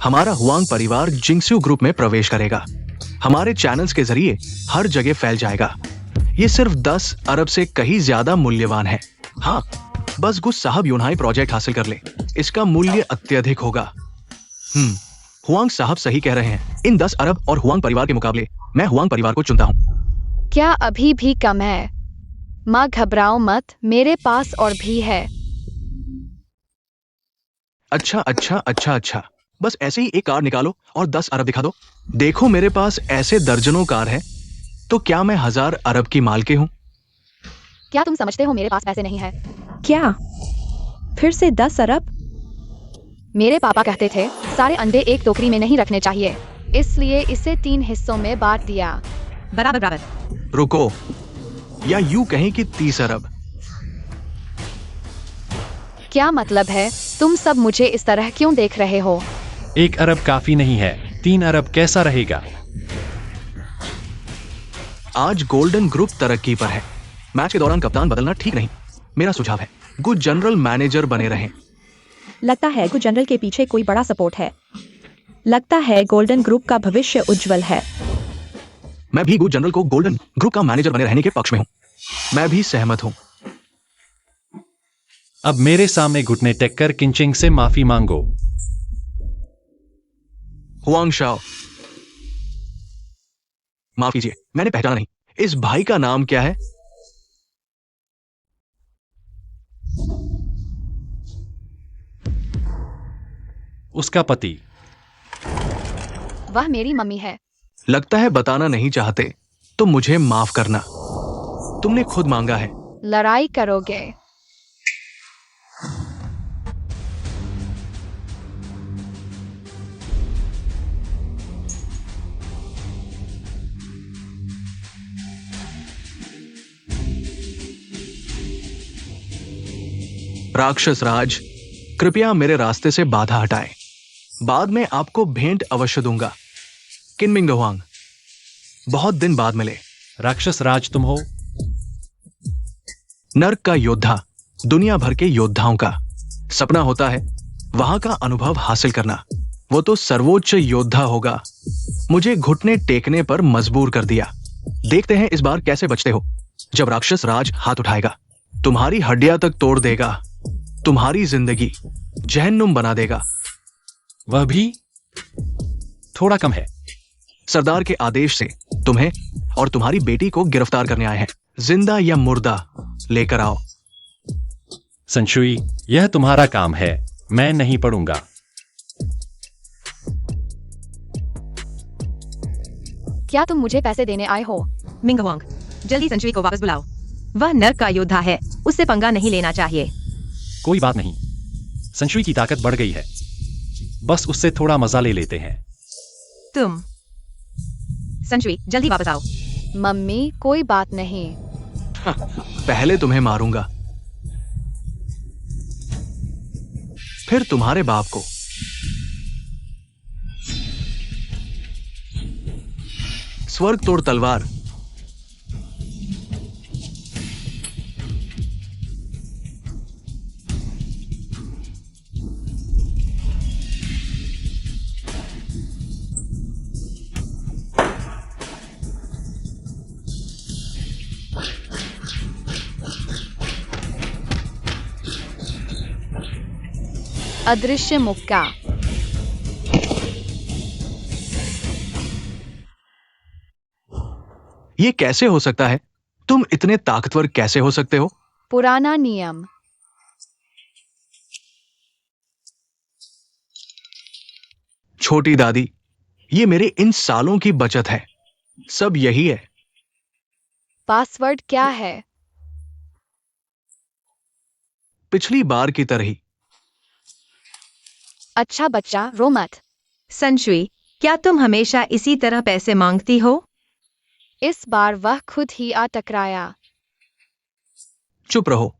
हमारा हुआंग परिवार जिंगस्यू ग्रुप में प्रवेश करेगा। हमारे चैनल्स के जरिए हर जगह फैल जाएगा। ये सिर्फ 10 अरब से कहीं ज्यादा मूल्यवान है। हाँ, बस गुस साहब यूनहाई प्रोजेक्ट हासिल कर ले, इसका मूल्य अत्यधिक होगा। हुआंग साहब सही कह रहे हैं। इन 10 अरब और हुआंग परिवार के मुकाबले मैं हुआंग परिवार को चुनता हूँ। क्या अभी भी कम है? माँ, घबराओ मत, मेरे पास और भी है। अच्छा, बस ऐसे ही एक कार निकालो और 10 अरब दिखा दो। देखो, मेरे पास ऐसे दर्जनों कार हैं, तो क्या मैं 1000 अरब की मालकी हूँ? क्या तुम समझते हो मेरे पास पैसे नहीं है? क्या फिर से 10 अरब? मेरे पापा कहते थे सारे अंडे एक टोकरी में नहीं रखने चाहिए, इसलिए इसे 3 हिस्सों में बांट दिया। बराबर। रुको, या यूं कहें कि 30 अरब। क्या मतलब है? तुम सब मुझे इस तरह क्यों देख रहे हो? 1 अरब काफी नहीं है, 3 अरब कैसा रहेगा? आज गोल्डन ग्रुप तरक्की पर है। मैच के दौरान कप्तान बदलना ठीक नहीं। मेरा सुझाव है गुड जनरल मैनेजर बने रहें। लगता है गुड जनरल के पीछे कोई बड़ा सपोर्ट है। लगता है गोल्डन ग्रुप का भविष्य उज्जवल है। मैं भी गुड जनरल को गोल्डन ग्रुप का मैनेजर बने रहने के पक्ष में हूं। मैं भी सहमत हूं। अब मेरे सामने घुटने टेक कर किंचिंग से माफी मांगो। हुआंग शाओ, माफ कीजिए, मैंने पहचाना नहीं। इस भाई का नाम क्या है? उसका पति। वह मेरी मम्मी है। लगता है बताना नहीं चाहते, तो मुझे माफ करना। तुमने खुद मांगा है। लड़ाई करोगे? राक्षस राज, कृपया मेरे रास्ते से बाधा हटाएं। बाद में आपको भेंट अवश्य दूंगा। किनमिंग दोहुआंग, बहुत दिन बाद मिले। राक्षस राज तुम हो? नर्क का योद्धा, दुनिया भर के योद्धाओं का सपना होता है वहां का अनुभव हासिल करना। वो तो सर्वोच्च योद्धा होगा। मुझे घुटने टेकने पर मजबूर कर दिया। देखते हैं इस बार कैसे बचते हो। जब राक्षस राज हाथ उठाएगा, तुम्हारी हड्डियां तक तोड़ देगा, तुम्हारी जिंदगी जहन्नुम बना देगा। वह भी थोड़ा कम है। सरदार के आदेश से तुम्हें और तुम्हारी बेटी को गिरफ्तार करने आए हैं। जिंदा या मुर्दा लेकर आओ। संशुई, यह तुम्हारा काम है, मैं नहीं पढ़ूंगा। क्या तुम मुझे पैसे देने आए हो? मिंग हुआंग, जल्दी संशुई को वापस बुलाओ। वह नर्क का योद्धा है, उससे पंगा नहीं लेना चाहिए। कोई बात नहीं, संशुई की ताकत बढ़ गई है, बस उससे थोड़ा मजा ले लेते हैं। तुम संशुई जल्दी वापस आओ। मम्मी, कोई बात नहीं। पहले तुम्हें मारूंगा, फिर तुम्हारे बाप को। स्वर्ग तोड़ तलवार। अदृश्य मुक्का। ये कैसे हो सकता है? तुम इतने ताकतवर कैसे हो सकते हो? पुराना नियम। छोटी दादी, ये मेरे इन सालों की बचत है। सब यही है। पासवर्ड क्या है? पिछली बार की तरह ही। अच्छा बच्चा, रो मत। संशुई, क्या तुम हमेशा इसी तरह पैसे मांगती हो? इस बार वह खुद ही आ टकराया। चुप रहो।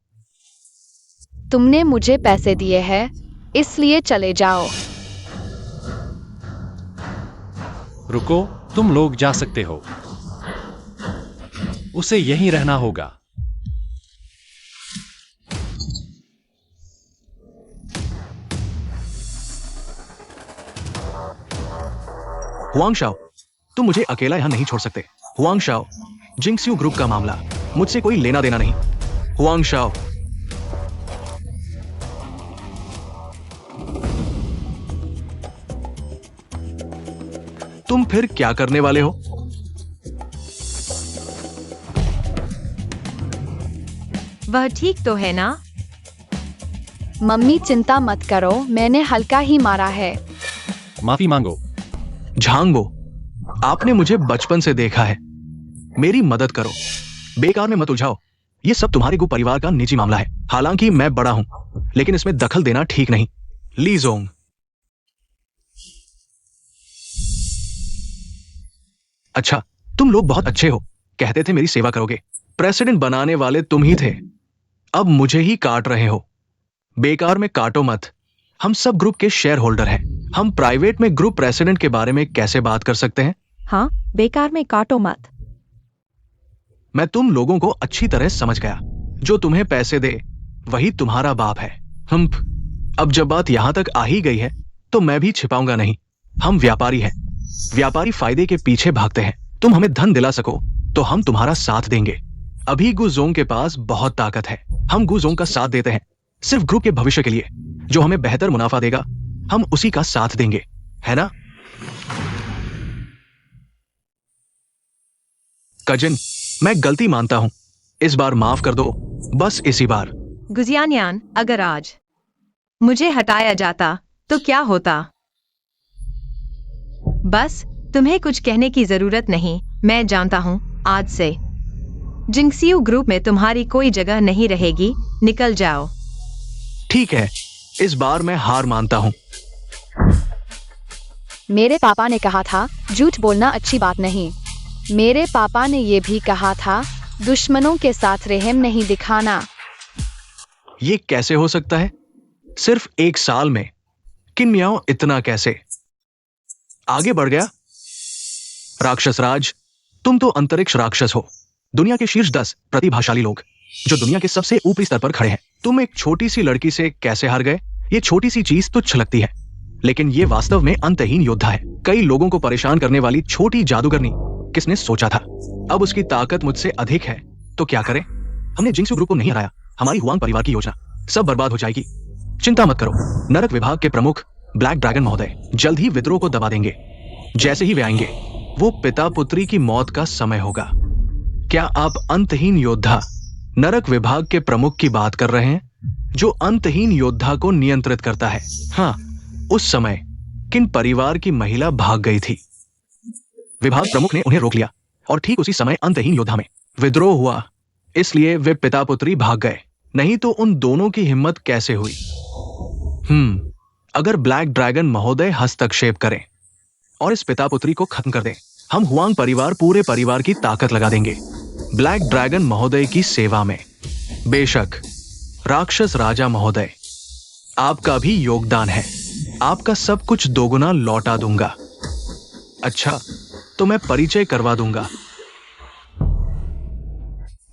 तुमने मुझे पैसे दिए हैं, इसलिए चले जाओ। रुको, तुम लोग जा सकते हो। उसे यहीं रहना होगा। हुआंग शाओ, तुम मुझे अकेला यहां नहीं छोड़ सकते। हुआंग शाओ, जिंगस्यू ग्रुप का मामला, मुझसे कोई लेना देना नहीं। Huang Shao. तुम फिर क्या करने वाले हो? वह ठीक तो है ना? मम्मी चिंता मत करो, मैंने हल्का ही मारा है। माफी मांगो। झांगबो, आपने मुझे बचपन से देखा है। मेरी मदद करो, बेकार में मत उलझाओ। ये सब तुम्हारे गु परिवार का निजी मामला है। हालांकि मैं बड़ा हूं, लेकिन इसमें दखल देना ठीक नहीं। Lee Jong. अच्छा, तुम लोग बहुत अच्छे हो। कहते थे मेरी सेवा करोगे। प्रेसिडेंट बनाने वाले तुम ही थे, अब मुझे ही काट रहे हो। बेकार में काटो मत। हम सब ग्रुप के शेयर होल्डर हैं। हम प्राइवेट में ग्रुप प्रेसिडेंट के बारे में कैसे बात कर सकते हैं? हाँ, बेकार में काटो मत। मैं तुम लोगों को अच्छी तरह समझ गया। जो तुम्हें पैसे दे वही तुम्हारा बाप है। हम अब जब बात यहां तक आ ही गई है तो मैं भी छिपाऊंगा नहीं। हम व्यापारी हैं। व्यापारी फायदे के पीछे भागते हैं। तुम हमें धन दिला सको तो हम तुम्हारा साथ देंगे। अभी गुजोंग के पास बहुत ताकत है। हम गुजोंग का साथ देते हैं सिर्फ ग्रुप के भविष्य के लिए। जो हमें बेहतर मुनाफा देगा हम उसी का साथ देंगे, है ना? कजिन, मैं गलती मानता हूँ। इस बार माफ कर दो, बस इसी बार। गुजियानयान, अगर आज मुझे हटाया जाता तो क्या होता? बस तुम्हें कुछ कहने की जरूरत नहीं, मैं जानता हूँ। आज से जिंक्सियू ग्रुप में तुम्हारी कोई जगह नहीं रहेगी, निकल जाओ। ठीक है, इस बार मैं हार मानता हूँ। मेरे पापा ने कहा था झूठ बोलना अच्छी बात नहीं। मेरे पापा ने ये भी कहा था दुश्मनों के साथ रहम नहीं दिखाना। ये कैसे हो सकता है? सिर्फ 1 साल में किन मियाओ इतना कैसे आगे बढ़ गया? राक्षस राज, तुम तो अंतरिक्ष राक्षस हो, दुनिया के शीर्ष 10 प्रतिभाशाली लोग जो दुनिया के सबसे ऊपरी स्तर पर खड़े हैं। तुम एक छोटी सी लड़की से कैसे हार गए? ये छोटी सी चीज तुच्छ लगती है, लेकिन ये वास्तव में अंतहीन योद्धा है। कई लोगों को परेशान करने वाली छोटी जादूगरनी, किसने सोचा था? अब उसकी ताकत मुझसे अधिक है, तो क्या करें? हमने जिंक्सियू ग्रुप को नहीं हराया, हमारी हुआंग परिवार की योजना सब बर्बाद हो जाएगी। चिंता मत करो, नरक विभाग के प्रमुख ब्लैक ड्रैगन महोदय जल्द ही विद्रोह को दबा देंगे। जैसे ही वे आएंगे, वो पिता पुत्री की मौत का समय होगा। क्या आप अंतहीन योद्धा नरक विभाग के प्रमुख की बात कर रहे हैं, जो अंतहीन योद्धा को नियंत्रित करता है? हाँ, उस समय किन परिवार की महिला भाग गई थी? विभाग प्रमुख ने उन्हें रोक लिया और ठीक उसी समय अंतहीन योद्धा में विद्रोह हुआ, इसलिए वे पिता पुत्री भाग गए। नहीं तो उन दोनों की हिम्मत कैसे हुई? अगर ब्लैक ड्रैगन महोदय हस्तक्षेप करें और इस पिता पुत्री को खत्म कर दें, हम हुआंग परिवार पूरे परिवार की ताकत लगा देंगे ब्लैक ड्रैगन महोदय की सेवा में। बेशक राक्षस राजा महोदय, आपका भी योगदान है, आपका सब कुछ दोगुना लौटा दूंगा। अच्छा, तो मैं परिचय करवा दूंगा।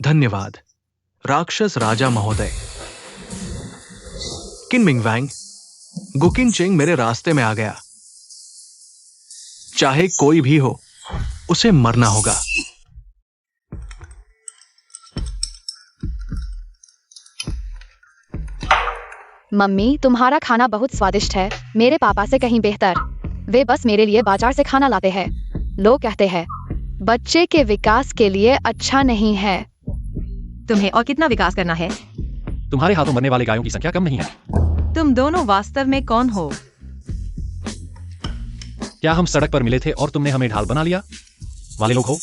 धन्यवाद राक्षस राजा महोदय। किन मिंगवैंग, गुकिन चेंग मेरे रास्ते में आ गया। चाहे कोई भी हो, उसे मरना होगा। मम्मी, तुम्हारा खाना बहुत स्वादिष्ट है, मेरे पापा से कहीं बेहतर। वे बस मेरे लिए बाजार से खाना लाते हैं। लोग कहते हैं बच्चे के विकास के लिए अच्छा नहीं है। तुम्हें और कितना विकास करना है? तुम्हारे हाथों मरने वाले गायों की संख्या कम नहीं है। तुम दोनों वास्तव में कौन हो? क्या हम सड़क पर मिले थे और तुमने हमें ढाल बना लिया वाले लोग हो?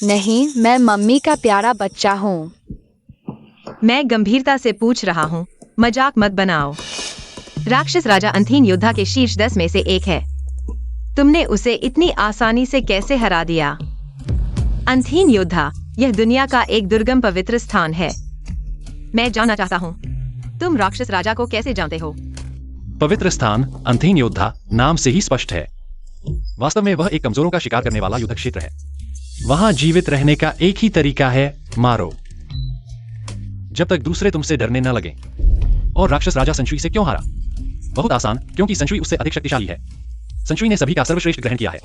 नहीं, मैं मम्मी का प्यारा बच्चा हूँ। मैं गंभीरता से पूछ रहा हूँ, मजाक मत बनाओ। राक्षस राजा अंतहीन योद्धा के शीर्ष 10 में से एक है। तुमने उसे इतनी आसानी से कैसे हरा दिया? अंतहीन योद्धा, यह दुनिया का एक दुर्गम पवित्र स्थान है। मैं जानना चाहता हूँ, तुम राक्षस राजा को कैसे जानते हो? पवित्र स्थान अंतहीन योद्धा नाम से ही स्पष्ट है। वास्तव में वह एक कमजोरों का शिकार करने वाला युद्ध क्षेत्र है। वहां जीवित रहने का एक ही तरीका है, मारो, जब तक दूसरे तुमसे डरने न लगे। और राक्षस राजा संशुई से क्यों हारा? बहुत आसान, क्योंकि संशुई उससे अधिक शक्तिशाली है। संशुई ने सभी का सर्वश्रेष्ठ ग्रहण किया है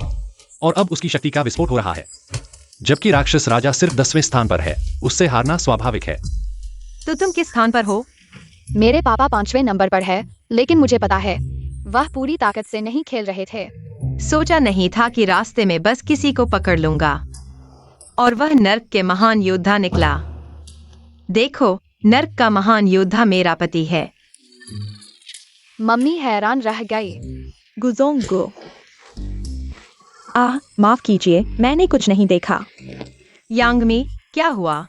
और अब उसकी शक्ति का विस्फोट हो रहा है, जबकि राक्षस राजा सिर्फ 10वें स्थान पर है। उससे हारना स्वाभाविक है। तो तुम किस स्थान पर हो? मेरे पापा 5वें नंबर पर है, लेकिन मुझे पता है वह पूरी ताकत से नहीं खेल रहे थे। सोचा नहीं था कि रास्ते में बस किसी को पकड़ लूंगा और वह नर्क के महान योद्धा निकला। देखो, नर्क का महान योद्धा मेरा पति है। मम्मी हैरान रह गई। गुजोंगो, माफ कीजिए, मैंने कुछ नहीं देखा। यांगमी, क्या हुआ?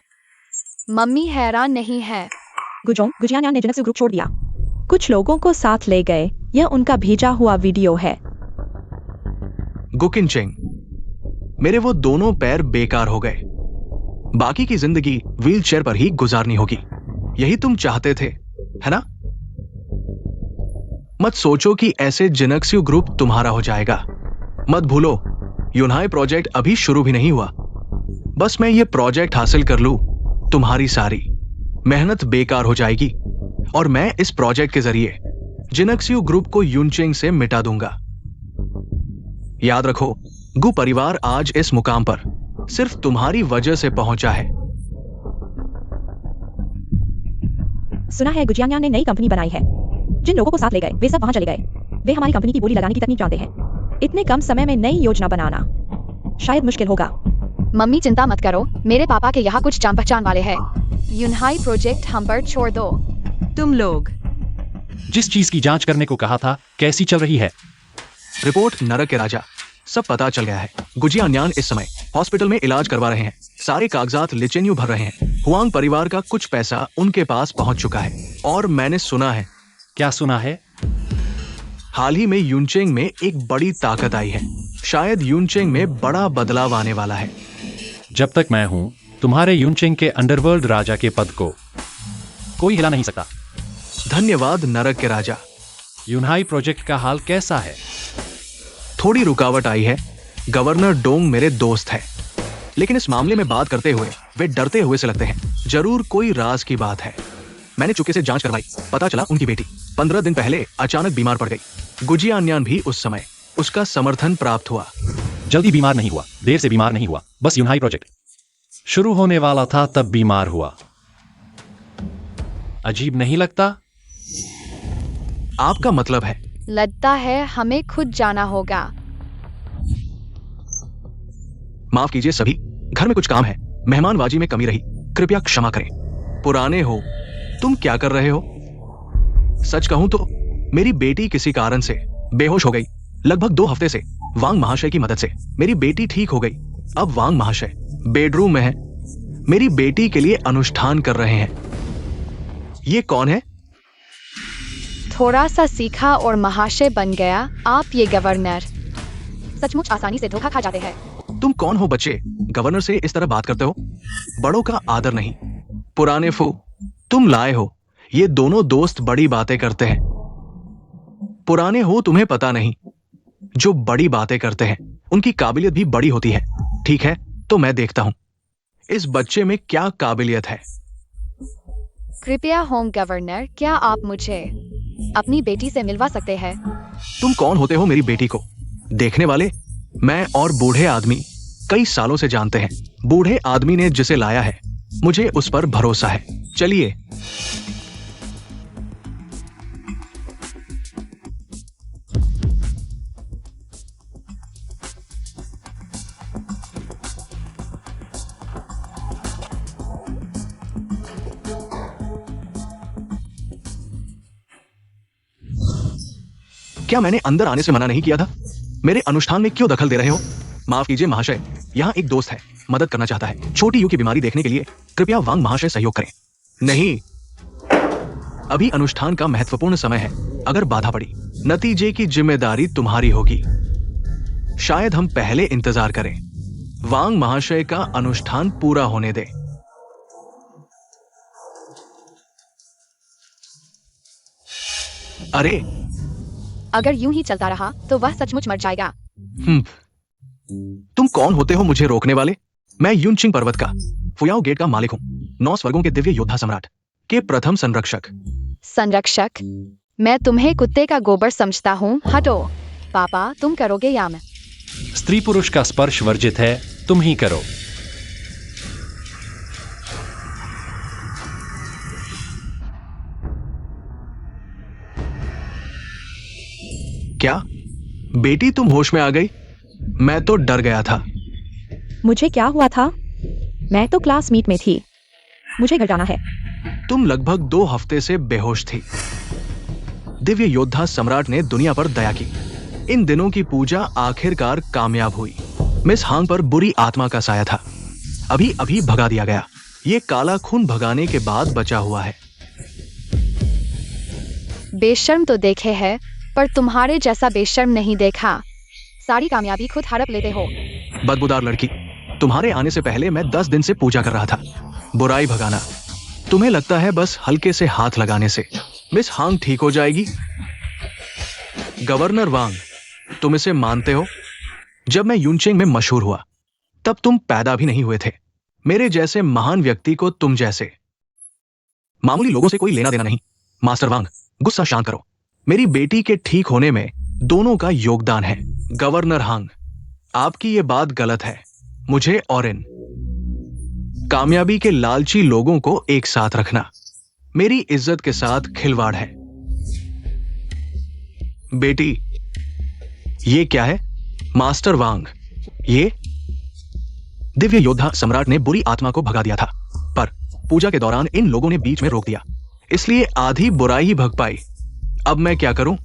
मम्मी हैरान नहीं है। गुजियानयान ने जिंक्सियू ग्रुप छोड़ दिया, कुछ लोगों को साथ ले गए। यह उनका भेजा हुआ वीडियो है। गुकिन चेंग, मेरे वो दोनों पैर बेकार हो गए। बाकी की जिंदगी व्हीलचेयर पर ही गुजारनी होगी। यही तुम चाहते थे, है ना? मत सोचो कि ऐसे जिंक्सियू ग्रुप तुम्हारा हो जाएगा। मत भूलो, यूनहाई प्रोजेक्ट अभी शुरू भी नहीं हुआ। बस मैं ये प्रोजेक्ट हासिल कर लूं, तुम्हारी सारी मेहनत बेकार हो जाएगी और मैं इस प्रोजेक्ट के जरिए जिंक्सियू ग्रुप को यूनचेंग से मिटा दूंगा। याद रखो, गु परिवार आज इस मुकाम पर सिर्फ तुम्हारी वजह से पहुंचा है। सुना है गुजियानयान ने नई कंपनी बनाई है। जिन लोगों को साथ ले गए वे सब वहां चले गए। वे हमारी कंपनी की बोली लगाने की तकनीक जानते हैं। इतने कम समय में नई योजना बनाना शायद मुश्किल होगा। मम्मी चिंता मत करो, मेरे पापा के यहाँ कुछ जान पहचान वाले हैं। यूनहाई प्रोजेक्ट हम पर छोड़ दो। तुम लोग जिस चीज की जांच करने को कहा था कैसी चल रही है? रिपोर्ट नरक के राजा, सब पता चल गया है। गुजियान्यान इस समय हॉस्पिटल में इलाज करवा रहे हैं। सारे कागजात लिचेन्यू भर रहे हैं। हुआंग परिवार का कुछ पैसा उनके पास पहुंच चुका है। और मैंने सुना है, क्या सुना है? हाल ही में यूनचेंग में एक बड़ी ताकत आई है। शायद यूनचेंग में बड़ा बदलाव आने वाला है। जब तक मैं हूं, तुम्हारे यूनचेंग के अंडरवर्ल्ड राजा के पद को कोई हिला नहीं सकता। धन्यवाद नरक के राजा। यूनहाई प्रोजेक्ट का हाल कैसा है? थोड़ी रुकावट आई है। गवर्नर डोंग मेरे दोस्त है, लेकिन इस मामले में बात करते हुए वे डरते हुए से लगते हैं। जरूर कोई राज की बात है। मैंने चुपके से जांच करवाई। पता चला उनकी बेटी 15 दिन पहले अचानक बीमार पड़ गई। गुजियान्यान भी उस समय उसका समर्थन प्राप्त हुआ। जल्दी बीमार नहीं हुआ, देर से बीमार नहीं हुआ, बस यूनहाई प्रोजेक्ट शुरू होने वाला था तब बीमार हुआ। अजीब नहीं लगता? आपका मतलब है? लगता है हमें खुद जाना होगा। माफ कीजिए सभी, घर में कुछ काम है। मेहमानबाजी में कमी रही, कृपया क्षमा करें। पुराने हो, तुम क्या कर रहे हो? सच कहूं तो मेरी बेटी किसी कारण से बेहोश हो गई। लगभग 2 हफ्ते से वांग महाशय की मदद से मेरी बेटी ठीक हो गई। अब वांग महाशय बेडरूम में है, मेरी बेटी के लिए अनुष्ठान कर रहे हैं। ये कौन है? थोड़ा सा सीखा और महाशय बन गया। आप ये गवर्नर सचमुच आसानी से धोखा खा जाते हैं। तुम कौन हो बच्चे, गवर्नर से इस तरह बात करते हो? बड़ों का आदर नहीं। पुराने फू, तुम लाए हो। ये दोनों दोस्त बड़ी बातें करते हैं। पुराने हो, तुम्हें पता नहीं, जो बड़ी बातें करते हैं उनकी काबिलियत भी बड़ी होती है। ठीक है, तो मैं देखता हूं इस बच्चे में क्या काबिलियत है। कृपया होम गवर्नर, क्या आप मुझे अपनी बेटी से मिलवा सकते हैं? तुम कौन होते हो मेरी बेटी को देखने वाले? मैं और बूढ़े आदमी कई सालों से जानते हैं। बूढ़े आदमी ने जिसे लाया है, मुझे उस पर भरोसा है। चलिए। क्या मैंने अंदर आने से मना नहीं किया था? मेरे अनुष्ठान में क्यों दखल दे रहे हो? माफ कीजिए महाशय, यहाँ एक दोस्त है, मदद करना चाहता है। छोटी यू की बीमारी देखने के लिए कृपया वांग महाशय सहयोग करें। नहीं, अभी अनुष्ठान का महत्वपूर्ण समय है। अगर बाधा पड़ी, नतीजे की जिम्मेदारी तुम्हारी होगी। शायद हम पहले इंतजार करें। वांग महाशय का अनुष्ठान पूरा होने दे। अरे, अगर यूं ही चलता रहा तो वह सचमुच मर जाएगा। तुम कौन होते हो मुझे रोकने वाले? मैं यूनचिंग पर्वत का फुयाओ गेट का मालिक हूं, 9 स्वर्गों के दिव्य योद्धा सम्राट के प्रथम संरक्षक। संरक्षक? मैं तुम्हें कुत्ते का गोबर समझता हूँ। हटो। पापा, तुम करोगे या मैं? स्त्री पुरुष का स्पर्श वर्जित है, तुम ही करो। क्या बेटी, तुम होश में आ गई? मैं तो डर गया था। मुझे क्या हुआ था? मैं तो क्लास मीट में थी। मुझे घर जाना है। तुम लगभग 2 हफ्ते से बेहोश थी। दिव्य योद्धा सम्राट ने दुनिया पर दया की। इन दिनों की पूजा आखिरकार कामयाब हुई। मिस हांग पर बुरी आत्मा का साया था, अभी अभी भगा दिया गया। ये काला खून भगाने के बाद बचा हुआ है। बेशर्म तो देखे है, पर तुम्हारे जैसा बेशर्म नहीं देखा। सारी कामयाबी खुद हड़प लेते हो। बदबूदार लड़की, तुम्हारे आने से पहले मैं 10 दिन से पूजा कर रहा था। बुराई भगाना। तुम्हें लगता है बस हल्के से हाथ लगाने से मिस हांग ठीक हो जाएगी? गवर्नर वांग, तुम इसे मानते हो? जब मैं यूनचेंग में मशहूर हुआ, तब तुम पैदा भी नहीं हुए थे। मेरे जैसे महान व्यक्ति को तुम जैसे मामूली लोगों से कोई लेना देना नहीं। मास्टर वांग, गुस्सा शांत करो। मेरी बेटी के ठीक होने में दोनों का योगदान है। गवर्नर हांग, आपकी ये बात गलत है। मुझे और इन कामयाबी के लालची लोगों को एक साथ रखना मेरी इज्जत के साथ खिलवाड़ है। बेटी, ये क्या है? मास्टर वांग, ये दिव्य योद्धा सम्राट ने बुरी आत्मा को भगा दिया था, पर पूजा के दौरान इन लोगों ने बीच में रोक दिया, इसलिए आधी बुराई ही भग पाई। अब मैं क्या करूं?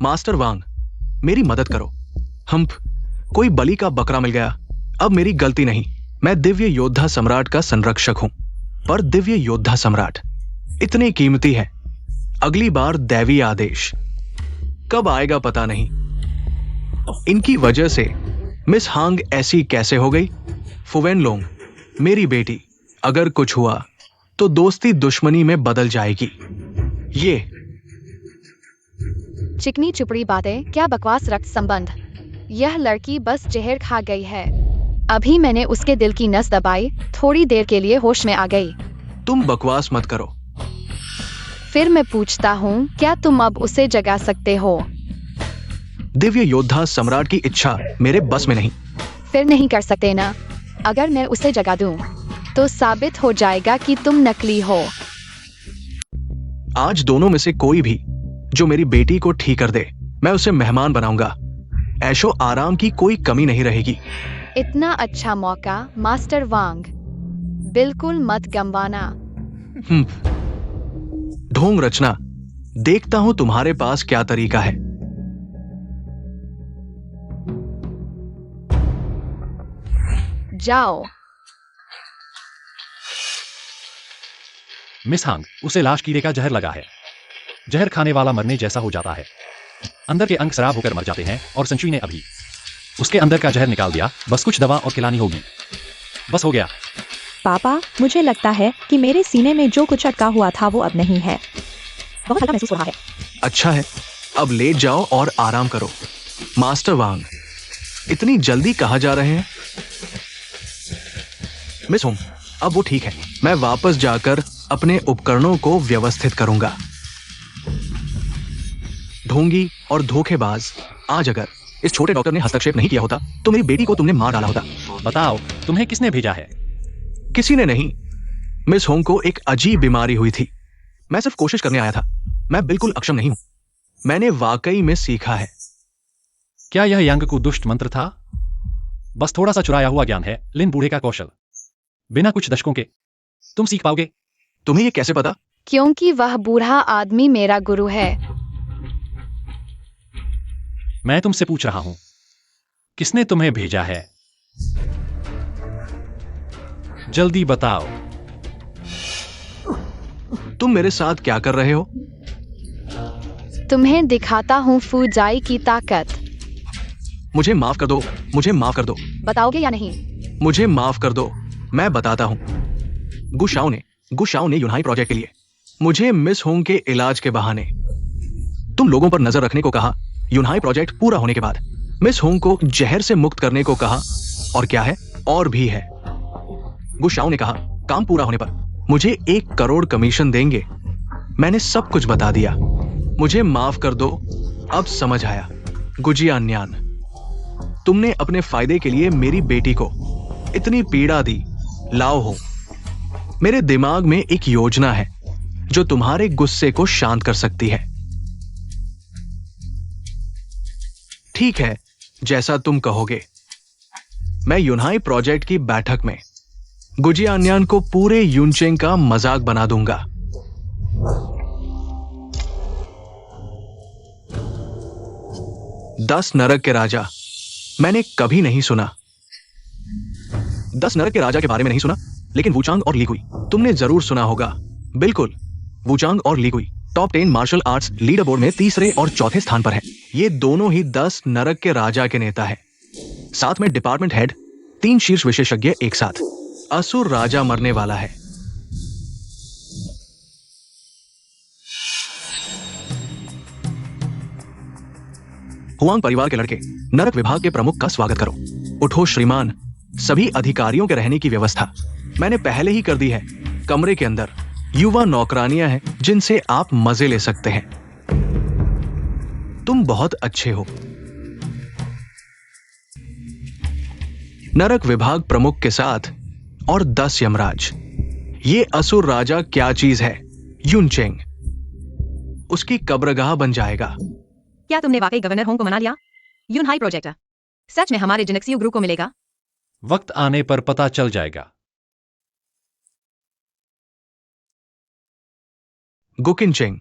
मास्टर वांग, मेरी मदद करो। कोई बलि का बकरा मिल गया। अब मेरी गलती नहीं, मैं दिव्य योद्धा सम्राट का संरक्षक हूं, पर दिव्य योद्धा सम्राट इतने कीमती है। अगली बार दैवी आदेश कब आएगा पता नहीं। इनकी वजह से मिस हांग ऐसी कैसे हो गई? फुवेनलोंग, मेरी बेटी, अगर कुछ हुआ तो दोस्ती दुश्मनी में बदल जाएगी। ये चिकनी चुपड़ी बातें, क्या बकवास रक्त संबंध। यह लड़की बस जहर खा गई है। अभी मैंने उसके दिल की नस दबाई, थोड़ी देर के लिए होश में आ गई। तुम बकवास मत करो। फिर मैं पूछता हूँ, क्या तुम अब उसे जगा सकते हो? दिव्य योद्धा सम्राट की इच्छा मेरे बस में नहीं। फिर नहीं कर सकते ना? अगर मैं उसे जगा दूं, तो साबित हो जाएगा कि तुम नकली हो। आज दोनों में से कोई भी जो मेरी बेटी को ठीक कर दे, मैं उसे मेहमान बनाऊंगा। ऐशो आराम की कोई कमी नहीं रहेगी। इतना अच्छा मौका मास्टर वांग, बिल्कुल मत गंवाना। ढोंग रचना, देखता हूं तुम्हारे पास क्या तरीका है। जाओ। मिस हांग, उसे लाश कीड़े का जहर लगा है। जहर खाने वाला मरने जैसा हो जाता है। अंदर के अंग खराब होकर मर जाते हैं, और संशुई ने अभी उसके अंदर का जहर निकाल दिया। बस कुछ दवा और खिलानी होगी। बस हो गया। पापा, मुझे लगता है कि मेरे सीने में जो कुछ अटका हुआ था वो अब नहीं है। बहुत हल्का महसूस हो रहा है। अच्छा है, अब लेट जाओ और आराम करो। मास्टर वांग, इतनी जल्दी कहाँ जा रहे हैं? मिस होम, अब वो ठीक है। मैं वापस जाकर अपने उपकरणों को व्यवस्थित करूंगा। ढोंगी और धोखेबाज, आज अगर इस छोटे डॉक्टर ने हस्तक्षेप नहीं किया होता तो मेरी बेटी को तुमने मार डाला होता। बताओ, तुम्हें किसने भेजा है? किसी ने नहीं। मिस होंग को एक अजीब बीमारी हुई थी। मैं सिर्फ कोशिश करने आया था। मैं बिल्कुल अक्षम नहीं हूं। मैंने वाकई में सीखा है। क्या यह यांग को दुष्ट मंत्र था? बस थोड़ा सा चुराया हुआ ज्ञान है, लिन बूढ़े का कौशल। बिना कुछ दशकों के तुम सीख पाओगे। तुम्हें यह कैसे पता? क्योंकि वह बूढ़ा आदमी मेरा गुरु है। मैं तुमसे पूछ रहा हूं, किसने तुम्हें भेजा है? जल्दी बताओ। तुम मेरे साथ क्या कर रहे हो? तुम्हें दिखाता हूँ फूजाई की ताकत। मुझे माफ कर दो, मुझे माफ कर दो। बताओगे या नहीं? मुझे माफ कर दो, मैं बताता हूं। गुशाओ ने यूनहाई प्रोजेक्ट के लिए मुझे मिस होंग के इलाज के बहाने तुम लोगों पर नजर रखने को कहा। यूनहाई प्रोजेक्ट पूरा होने के बाद मिस होंग को जहर से मुक्त करने को कहा। और क्या है, और भी है। गुशाओ ने कहा काम पूरा होने पर मुझे 1 करोड़ कमीशन देंगे। मैंने सब कुछ बता दिया। मुझे माफ कर दो, अब समझ आया। गुजियान्यान, तुमने अपने फायदे के लिए मेरी बेटी को इतनी पीड़ा दी। लाओ हो, मेरे दिमाग में एक योजना है जो तुम्हारे गुस्से को शांत कर सकती है। ठीक है, जैसा तुम कहोगे। मैं यूनहाई प्रोजेक्ट की बैठक में गुजियान्यान को पूरे यूनचेंग का मजाक बना दूंगा। दस नरक के राजा मैंने कभी नहीं सुना। 10 नरक के राजा के बारे में नहीं सुना, लेकिन वुचांग और लीगुई तुमने जरूर सुना होगा। बिल्कुल, वुचांग और Ligui top 10 martial arts leaderboard में तीसरे और चौथे स्थान पर है। ये दोनों ही 10 नरक के राजा के नेता हैं। साथ में डिपार्टमेंट हेड, 3 शीर्ष विशेषज्ञ एक साथ। असुर राजा मरने वाला है। हुआंग परिवार के लड़के नरक विभाग के प्रमुख का स्वागत करो। उठो श्रीमान, सभी अधिकारियों के रहने की व्यवस्था मैंने पहले ही कर दी है। कमरे के अंदर युवा नौकरानियां हैं जिनसे आप मजे ले सकते हैं। तुम बहुत अच्छे हो। नरक विभाग प्रमुख के साथ और 10 यमराज। ये असुर राजा क्या चीज है? यूनचेंग उसकी कब्रगाह बन जाएगा। क्या तुमने वाकई गवर्नर होंग को मना लिया? यूनहाई प्रोजेक्ट सच में हमारे जिनक्सियो ग्रुप को मिलेगा? वक्त आने पर पता चल जाएगा। गुकिनचेंग,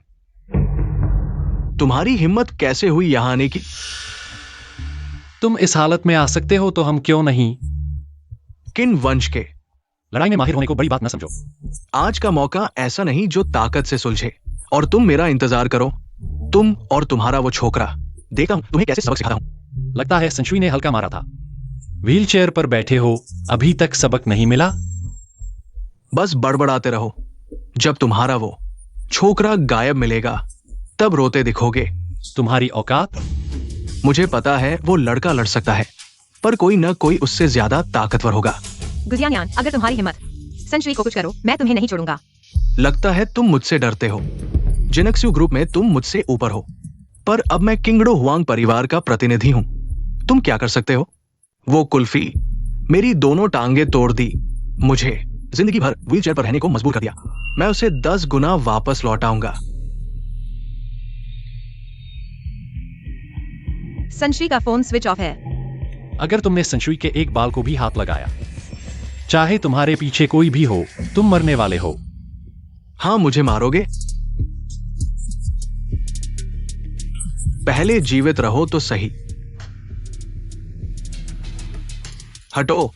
तुम्हारी हिम्मत कैसे हुई यहां आने की? तुम इस हालत में आ सकते हो तो हम क्यों नहीं? किन वंश के? लड़ाई में माहिर होने को बड़ी बात न समझो। आज का मौका ऐसा नहीं जो ताकत से सुलझे, और तुम मेरा इंतजार करो, तुम और तुम्हारा वो छोकरा। देखता हूं तुम्हें कैसे सबक सिखाता हूं। लगता है संशुई ने हल्का मारा था। व्हीलचेयर पर बैठे हो, अभी तक सबक नहीं मिला? बस बड़बड़ाते रहो। जब तुम्हारा वो छोकरा गायब मिलेगा तब रोते दिखोगे। तुम्हारी औकात? मुझे पता है वो लड़का लड़ सकता है, पर कोई न कोई उससे ज्यादा ताकतवर होगा। गुजियानयान, अगर तुम्हारी हिम्मत, संशुई को कुछ करो, मैं तुम्हें नहीं छोड़ूंगा। लगता है तुम मुझसे डरते हो। जिनक्स्यू ग्रुप में तुम मुझसे ऊपर हो, पर अब मैं किंगडो हुआंग परिवार का प्रतिनिधि हूं। तुम क्या कर सकते हो? वो कुल्फी मेरी दोनों टांगे तोड़ दी, मुझे जिंदगी भर व्हीलचेयर पर रहने को मजबूर कर दिया। मैं उसे 10 गुना वापस लौटाऊंगा। संशुई का फोन स्विच ऑफ है। अगर तुमने संशुई के एक बाल को भी हाथ लगाया, चाहे तुम्हारे पीछे कोई भी हो, तुम मरने वाले हो। हाँ, मुझे मारोगे? पहले जीवित रहो तो सही। हटो।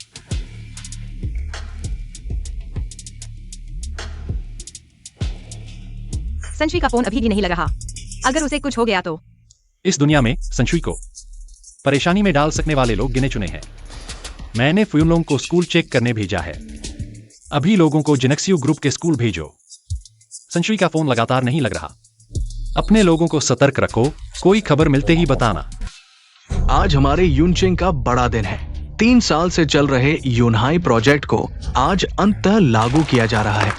संशुई का फोन अभी भी नहीं लग रहा। अगर उसे कुछ हो गया तो? इस दुनिया में संशुई को परेशानी में डाल सकने वाले लोग गिने चुने हैं। मैंने फ्यूनलोंग को स्कूल चेक करने भेजा है। अभी लोगों को जिनक्स्यू ग्रुप के स्कूल भेजो। संशुई का फोन लगातार नहीं लग रहा। अपने लोगों को सतर्क रखो, कोई खबर मिलते ही बताना। आज हमारे यूनचेंग का बड़ा दिन है। 3 साल से चल रहे यूनहाई प्रोजेक्ट को आज अंततः लागू किया जा रहा है।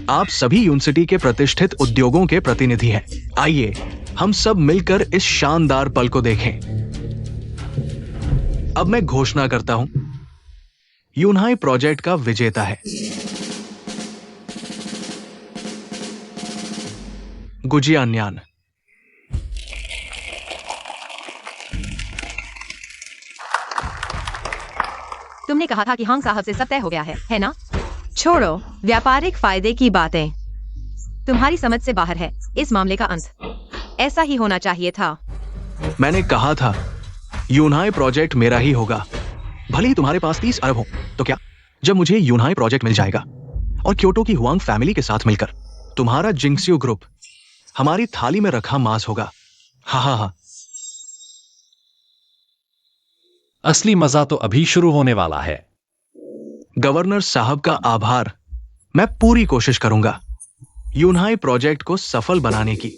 आप सभी यूनिवर्सिटी के प्रतिष्ठित उद्योगों के प्रतिनिधि हैं। आइए हम सब मिलकर इस शानदार पल को देखें। अब मैं घोषणा करता हूं, यूनहाई प्रोजेक्ट का विजेता है गुजियान्यान। तुमने कहा था कि हांग साहब से सब तय हो गया है ना? छोड़ो व्यापारिक फायदे की बातें, तुम्हारी समझ से बाहर है इस मामले का अंत। ऐसा ही होना चाहिए था। मैंने कहा था यूनहाई प्रोजेक्ट मेरा ही होगा, भले ही तुम्हारे पास 30 अरब हो। तो क्या, जब मुझे यूनहाई प्रोजेक्ट मिल जाएगा और क्योटो की हुआंग फैमिली के साथ मिलकर तुम्हारा जिंक्स्यू ग्रुप हमारी थाली में रखा मांस होगा। हा हा हा। असली मजा तो अभी शुरू होने वाला है। गवर्नर साहब का आभार। मैं पूरी कोशिश करूंगा यूनहाई प्रोजेक्ट को सफल बनाने की।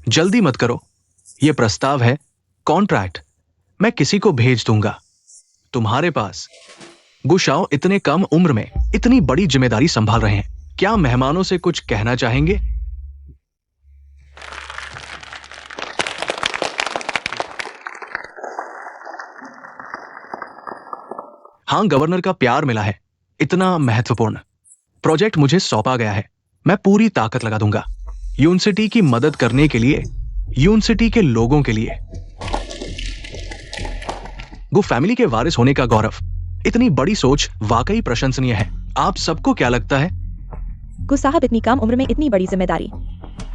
जल्दी मत करो, यह प्रस्ताव है, कॉन्ट्रैक्ट मैं किसी को भेज दूंगा। तुम्हारे पास गुशाओ इतने कम उम्र में इतनी बड़ी जिम्मेदारी संभाल रहे हैं। क्या मेहमानों से कुछ कहना चाहेंगे? हां, गवर्नर का प्यार मिला है, इतना महत्वपूर्ण प्रोजेक्ट मुझे सौंपा गया है। मैं पूरी ताकत लगा दूंगा यूनिवर्सिटी की मदद करने के लिए, यूनिवर्सिटी के लोगों के लिए। गु फैमिली के वारिस होने का गौरव, इतनी बड़ी सोच वाकई प्रशंसनीय है। आप सबको क्या लगता है? गु साहब, इतनी कम उम्र में इतनी बड़ी जिम्मेदारी,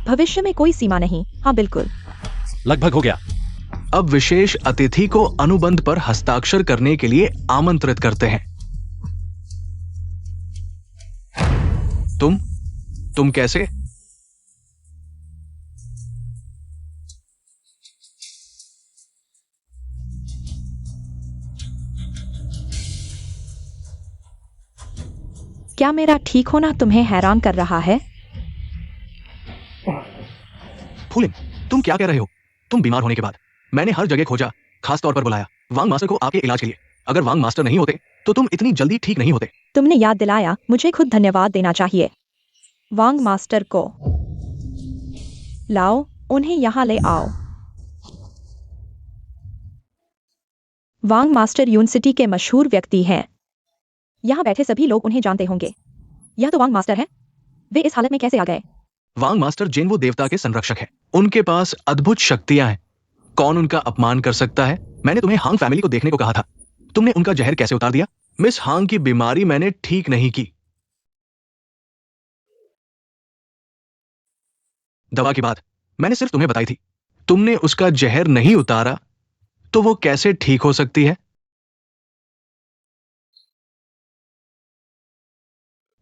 भविष्य में कोई सीमा नहीं। हाँ बिल्कुल, लगभग हो गया। अब विशेष अतिथि को अनुबंध पर हस्ताक्षर करने के लिए आमंत्रित करते हैं। तुम कैसे? क्या मेरा ठीक होना तुम्हें हैरान कर रहा है? फूलिन, तुम क्या कह रहे हो? तुम बीमार होने के बाद मैंने हर जगह खोजा, खास तौर पर बुलाया वांग मास्टर को आपके इलाज के लिए। अगर वांग मास्टर नहीं होते तो तुम इतनी जल्दी ठीक नहीं होते। तुमने याद दिलाया, मुझे खुद धन्यवाद देना चाहिए। वांग मास्टर को लाओ, उन्हें यहां ले आओ। वांग मास्टर यूनिवर्सिटी के मशहूर व्यक्ति हैं। यहां बैठे सभी लोग उन्हें जानते होंगे। यह तो वांग मास्टर है। वे इस हालत में कैसे आ गए? वांग मास्टर जेनवो देवता के संरक्षक हैं। उनके पास अद्भुत शक्तियां हैं। कौन उनका अपमान कर सकता है? मैंने तुम्हें हांग फैमिली को देखने को कहा था। तुमने उनका जहर कैसे उतार दिया? मिस हांग की बीमारी मैंने ठीक नहीं की। दवा की बात मैंने सिर्फ तुम्हें बताई थी। तुमने उसका जहर नहीं उतारा तो वो कैसे ठीक हो सकती है?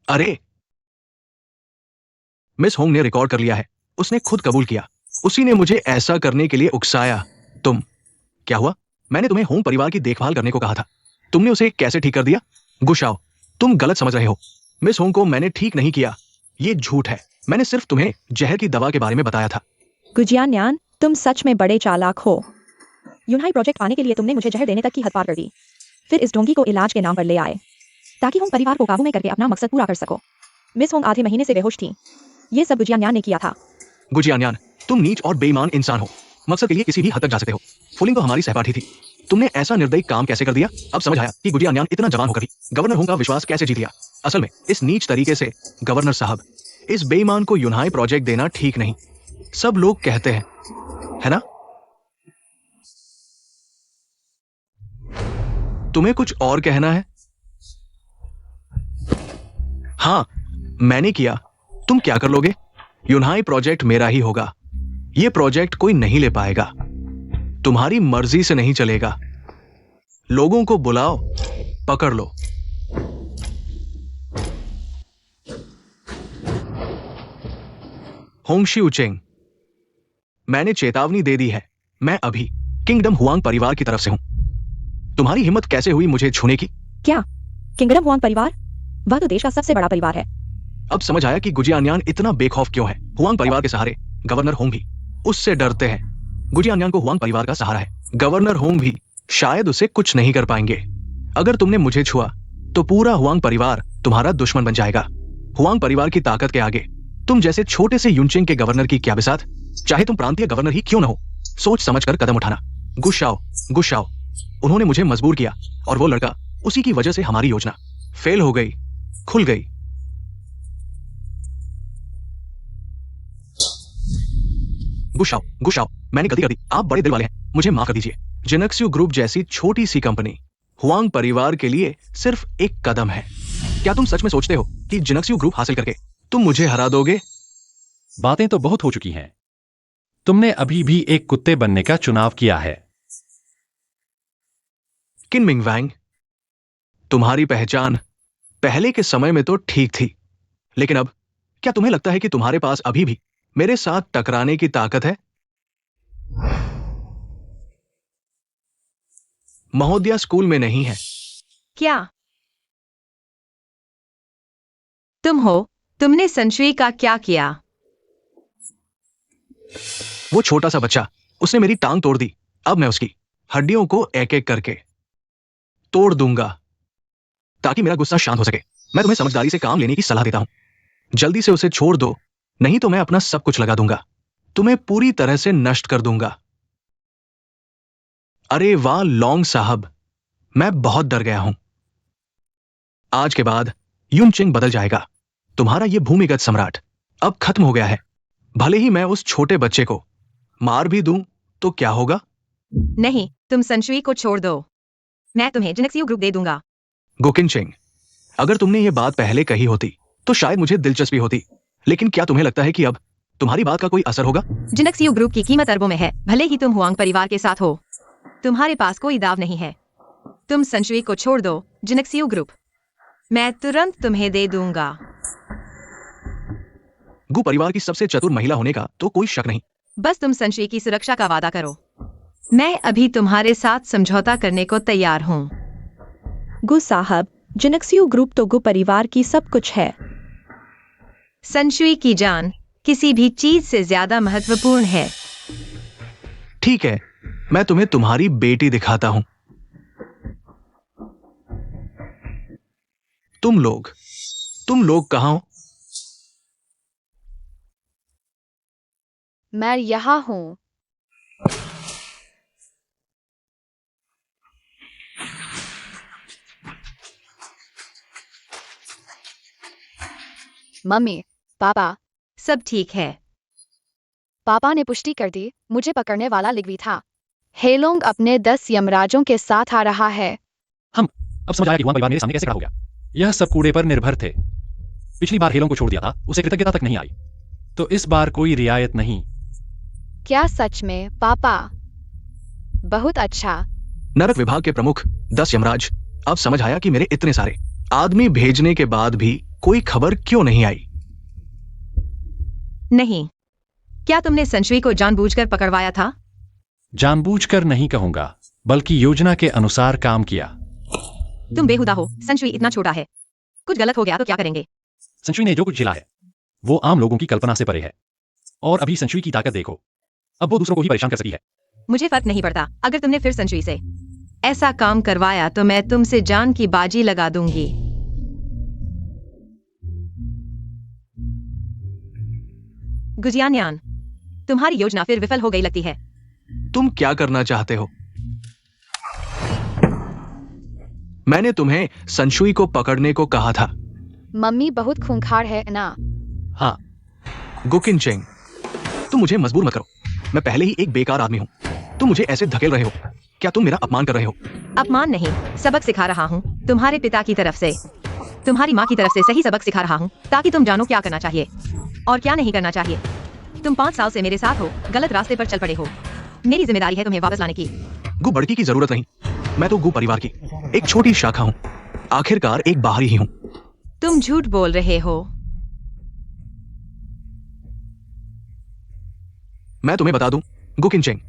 अरे, मिस होंग ने रिकॉर्ड कर लिया है। उसने खुद कबूल किया। उसी ने मुझे ऐसा करने के लिए उकसाया। तुम क्या हुआ? मैंने तुम्हें होंग परिवार की देखभाल करने को कहा था। तुमने उसे कैसे ठीक कर दिया? गुशाओ, तुम गलत समझ रहे हो। मिस होंग को मैंने ठीक नहीं किया। ये झूठ है। मैंने सिर्फ तुम्हें जहर की दवा के बारे में बताया था। गुजियान्यान, तुम सच में बड़े चालाक हो। यूनहाई प्रोजेक्ट पाने के लिए तुमने मुझे जहर देने तक की हद पार कर दी। फिर इस ढोंगी को इलाज के नाम पर ले आए ताकि होंग परिवार को काबू में करके अपना मकसद पूरा कर सको। मिस होंग आधे महीने से बेहोश थी। ये सब गुजियान्यान ने किया था। गुजियान्यान, तुम नीच और बेईमान इंसान हो। मकसद के लिए किसी भी हद तक जा सकते हो। फुलिंग तो हमारी सहपाठी थी। तुमने ऐसा निर्दयी काम कैसे कर दिया? अब समझ आया कि गुजियान्यान इतना जवान होकर भी गवर्नर होंग का विश्वास कैसे जीत लिया। असल में इस नीच तरीके से गवर्नर साहब, इस बेईमान को यूनहाई प्रोजेक्ट देना ठीक नहीं। सब लोग कहते हैं, है ना? तुम्हें कुछ और कहना है? हाँ, मैंने किया। तुम क्या कर लोगे? यूनहाई प्रोजेक्ट मेरा ही होगा। यह प्रोजेक्ट कोई नहीं ले पाएगा। तुम्हारी मर्जी से नहीं चलेगा। लोगों को बुलाओ, पकड़ लो। होंगशी उचेंग, मैंने चेतावनी दे दी है। मैं अभी किंगडम हुआंग परिवार की तरफ से हूं। तुम्हारी हिम्मत कैसे हुई मुझे छूने की? क्या किंगडम हुआंग परिवार? वह तो देश का सबसे बड़ा परिवार है। अब समझ आया कि गुजियान्यान इतना बेखौफ क्यों है। हुआंग परिवार के सहारे गवर्नर होंग भी उससे डरते हैं। गुजियान्यान को हुआंग परिवार का सहारा है। गवर्नर होंग भी शायद उसे कुछ नहीं कर पाएंगे। अगर तुमने मुझे छुआ तो पूरा हुआंग परिवार तुम्हारा दुश्मन बन जाएगा। हुआंग परिवार की ताकत के आगे तुम जैसे छोटे से यूनचेंग के गवर्नर की क्या बिसात? चाहे तुम प्रांतीय गवर्नर ही क्यों न हो, सोच समझकर कदम उठाना। गुस्साओ, गुस्साओ। उन्होंने मुझे मजबूर किया और वो लड़का, उसी की वजह से हमारी योजना फेल हो गई, खुल गई। गुस्साओ, गुस्साओ। मैंने गलती कर दी। आप बड़े दिल वाले हैं, मुझे माफ कर दीजिए। जिनक्सयू ग्रुप जैसी छोटी सी कंपनी हुआंग परिवार के लिए सिर्फ एक कदम है। क्या तुम सच में सोचते हो कि जिनक्सयू ग्रुप हासिल करके तुम मुझे हरा दोगे? बातें तो बहुत हो चुकी हैं। तुमने अभी भी एक कुत्ते बनने का चुनाव किया है। किन मिंग वैंग, तुम्हारी पहचान पहले के समय में तो ठीक थी, लेकिन अब क्या तुम्हें लगता है कि तुम्हारे पास अभी भी मेरे साथ टकराने की ताकत है? महोदया स्कूल में नहीं है। क्या तुम हो? तुमने संशुई का क्या किया? वो छोटा सा बच्चा, उसने मेरी टांग तोड़ दी। अब मैं उसकी हड्डियों को एक एक करके तोड़ दूंगा ताकि मेरा गुस्सा शांत हो सके। मैं तुम्हें समझदारी से काम लेने की सलाह देता हूं। जल्दी से उसे छोड़ दो, नहीं तो मैं अपना सब कुछ लगा दूंगा। तुम्हें पूरी तरह से नष्ट कर दूंगा। अरे वाह लॉन्ग साहब, मैं बहुत डर गया हूं। आज के बाद यूनचेंग बदल जाएगा। तुम्हारा यह भूमिगत सम्राट अब खत्म हो गया है। भले ही मैं उस छोटे बच्चे को मार भी दूं तो क्या होगा? नहीं, तुम संशुई को छोड़ दो। मैं तुम्हें जिनक्सयू ग्रुप दे दूंगा। गोकिनचेंग, अगर तुमने ये बात पहले कही होती तो शायद मुझे दिलचस्पी होती, लेकिन क्या तुम्हें लगता है कि अब तुम्हारी बात का कोई असर होगा? जिनक्सयू ग्रुप की कीमत अरबों में है। भले ही तुम हुआंग परिवार के साथ हो, तुम्हारे पास कोई दाव नहीं है। तुम संशुई को छोड़ दो, जिनक्सयू ग्रुप मैं तुरंत तुम्हें दे दूंगा। गु परिवार की सबसे चतुर महिला होने का तो कोई शक नहीं। बस तुम संशुई की सुरक्षा का वादा करो। मैं अभी तुम्हारे साथ समझौता करने को तैयार हूँ। गु साहब, जिनक्सयू ग्रुप तो गु परिवार की सब कुछ है। संशुई की जान किसी भी चीज से ज्यादा महत्वपूर्ण है। ठीक है, मैं तुम्हें तुम्हारी बेटी दिखाता हूं। तुम लोग कहां हो? मैं यहाँ हूँ। मम्मी, पापा। सब ठीक है। पापा ने पुष्टि कर दी, मुझे पकड़ने वाला लिग्वी था। हेलोंग अपने 10 यमराजों के साथ आ रहा है। अब समझ आया कि हुआंग परिवार मेरे सामने कैसे खड़ा हो गया। यह सब कूड़े पर निर्भर थे। पिछली बार हेलोंग को छोड़ दिया था, उसे कृतज्ञता तक नहीं आई। तो इस बार कोई रियायत नहीं। क्या सच में पापा? बहुत अच्छा। नरक विभाग के प्रमुख 10 यमराज, अब समझ आया कि मेरे इतने सारे आदमी भेजने के बाद भी कोई खबर क्यों नहीं आई। नहीं, क्या तुमने संशुई को जानबूझकर पकड़वाया था? जानबूझकर नहीं कहूंगा, बल्कि योजना के अनुसार काम किया। तुम बेहुदा हो। संशुई इतना छोटा है, कुछ गलत हो गया तो क्या करेंगे? संशुई ने जो कुछ झेला है वो आम लोगों की कल्पना से परे है। और अभी संशुई की ताकत देखो, अब वो दूसरों को ही परेशान कर सकती है। मुझे फर्क नहीं पड़ता। अगर तुमने फिर संशुई से ऐसा काम करवाया तो मैं तुमसे जान की बाजी लगा दूंगी। गुजियान्यान, तुम्हारी योजना फिर विफल हो गई लगती है। तुम क्या करना चाहते हो? मैंने तुम्हें संशुई को पकड़ने को कहा था। मम्मी बहुत खूंखार है ना? हाँ, गुकिन चेंग, तुम मुझे मजबूर मत करो। मैं पहले ही एक बेकार आदमी हूँ। तुम मुझे ऐसे धकेल रहे हो। क्या तुम मेरा अपमान कर रहे हो? अपमान नहीं, सबक सिखा रहा हूँ। तुम्हारे पिता की तरफ से, तुम्हारी माँ की तरफ से सही सबक सिखा रहा हूँ, ताकि तुम जानो क्या करना चाहिए और क्या नहीं करना चाहिए। तुम 5 साल से मेरे साथ हो, गलत रास्ते पर चल पड़े हो। मेरी जिम्मेदारी है तुम्हें वापस लाने की। गु बड़की की जरूरत नहीं। मैं तो गु परिवार की एक छोटी शाखा हूँ। आखिरकार एक बाहरी ही हूँ। तुम झूठ बोल रहे हो। मैं तुम्हें बता दूं, गुकिन चेंग,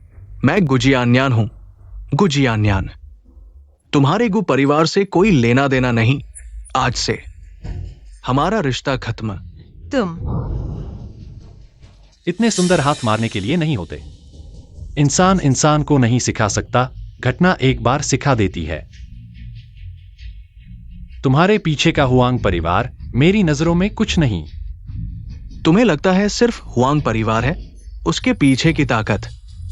मैं गुजियान्यान हूं। गुजियान्यान। तुम्हारे गु परिवार से कोई लेना देना नहीं। आज से हमारा रिश्ता खत्म। तुम इतने सुंदर हाथ मारने के लिए नहीं होते। इंसान इंसान को नहीं सिखा सकता, घटना एक बार सिखा देती है। तुम्हारे पीछे का हुआंग परिवार मेरी नजरों में कुछ नहीं। तुम्हें लगता है सिर्फ हुआंग परिवार है? उसके पीछे की ताकत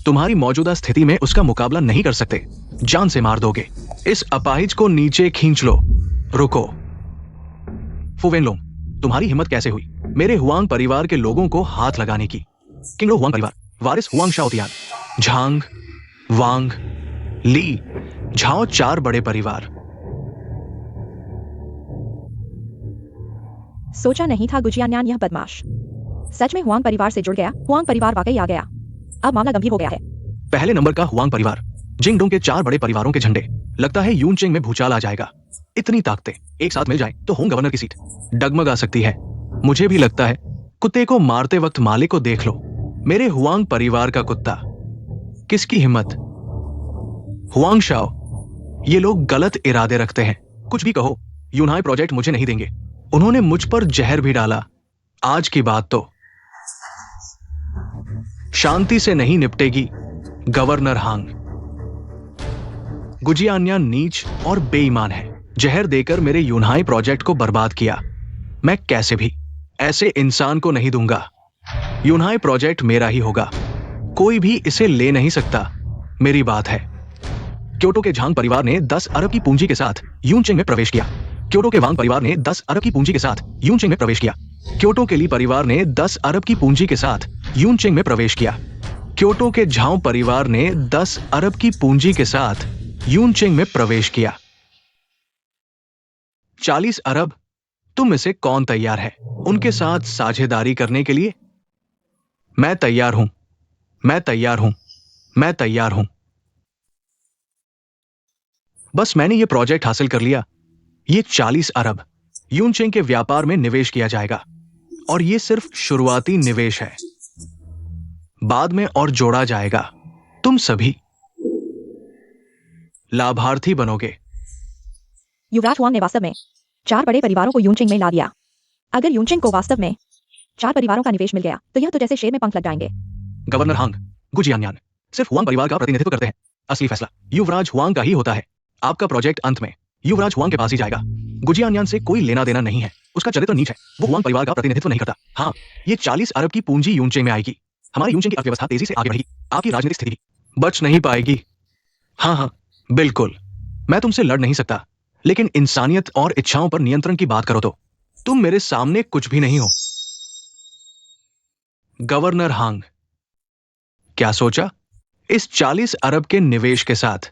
तुम्हारी मौजूदा स्थिति में उसका मुकाबला नहीं कर सकते। जान से मार दोगे। इस अपाहिज को नीचे खींच लो। रुको। फुवेनलोंग, तुम्हारी हिम्मत कैसे हुई मेरे हुआंग परिवार के लोगों को हाथ लगाने की? किंगलो हुआंग परिवार, वारिस हुआंग शाओतियान, झांग, वांग, ली, झाओ, 4 बड़े परिवार। सोचा नहीं था गुजियान्यान यह बदमाश सच में हुआंग परिवार से जुड़ गया। हुआंग परिवार वाकई आ गया। अब मामला गंभीर हो गया है। पहले नंबर का हुआंग परिवार, जिंगडोंग के 4 बड़े परिवारों के झंडे। लगता है यूनचेंग में भूचाल आ जाएगा। इतनी ताकतें एक साथ मिल जाए तो होम गवर्नर की सीट डगमगा सकती है। मुझे भी लगता है। कुत्ते को मारते वक्त मालिक को देख लो। मेरे हुआंग परिवार का कुत्ता। किसकी हिम्मत? हुआंग शाओ, ये लोग गलत इरादे रखते हैं। कुछ भी कहो, यूनहाई प्रोजेक्ट मुझे नहीं देंगे। उन्होंने मुझ पर जहर भी डाला। आज की बात तो शांति से नहीं निपटेगी। Governor Hong. गुजियान्यान नीच और बेईमान है। जहर देकर मेरे यूनहाई प्रोजेक्ट को बर्बाद किया। मैं कैसे भी ऐसे इंसान को नहीं दूंगा। यूनहाई प्रोजेक्ट मेरा ही होगा। कोई भी इसे ले नहीं सकता। मेरी बात है। क्योटो के झांग परिवार ने 10 अरब की पूंजी के साथ यूनचेंग में प्रवेश किया। क्योटो के वांग परिवार ने 10 अरब की पूंजी के साथ यूनचेंग में प्रवेश किया। क्योटो के ली परिवार ने 10 अरब की पूंजी के साथ यूनचेंग में प्रवेश किया। क्योटो के झाओ परिवार ने 10 अरब की पूंजी के साथ यूनचेंग में प्रवेश किया। 40 अरब। तुम में से कौन तैयार है उनके साथ साझेदारी करने के लिए? मैं तैयार हूं। मैं तैयार हूं। मैं तैयार हूं। बस मैंने यह प्रोजेक्ट हासिल कर लिया। ये 40 अरब यूनचेंग के व्यापार में निवेश किया जाएगा। और ये सिर्फ शुरुआती निवेश है। बाद में और जोड़ा जाएगा। तुम सभी लाभार्थी बनोगे। युवराज हुआंग ने वास्तव में 4 बड़े परिवारों को यूनचेंग में ला दिया। अगर यूनचेंग को वास्तव में 4 परिवारों का निवेश मिल गया तो यह तो जैसे शेर में पंख लग जाएंगे। गवर्नर हांग, गुजियान्यान सिर्फ हुआंग परिवार का प्रतिनिधित्व करते हैं। असली फैसला युवराज हुआंग का ही होता है। आपका प्रोजेक्ट अंत में युवराज हुआंग के पास ही जाएगा। गुजियान्यान से कोई लेना देना नहीं है। उसका चरित्र नीच है। वो हुआंग परिवार का प्रतिनिधित्व नहीं करता। हाँ, ये 40 अरब की पूंजी यूनचेंग में आएगी। हमारी यूनचेंग की अर्थव्यवस्था तेजी से आगे बढ़ेगी। आपकी राजनीतिक स्थिति भी बच नहीं पाएगी। हाँ, बिल्कुल। मैं तुमसे लड़ नहीं सकता, लेकिन इंसानियत और इच्छाओं पर नियंत्रण की बात करो तो तुम मेरे सामने कुछ भी नहीं हो। गवर्नर हांग, क्या सोचा? इस 40 अरब के निवेश के साथ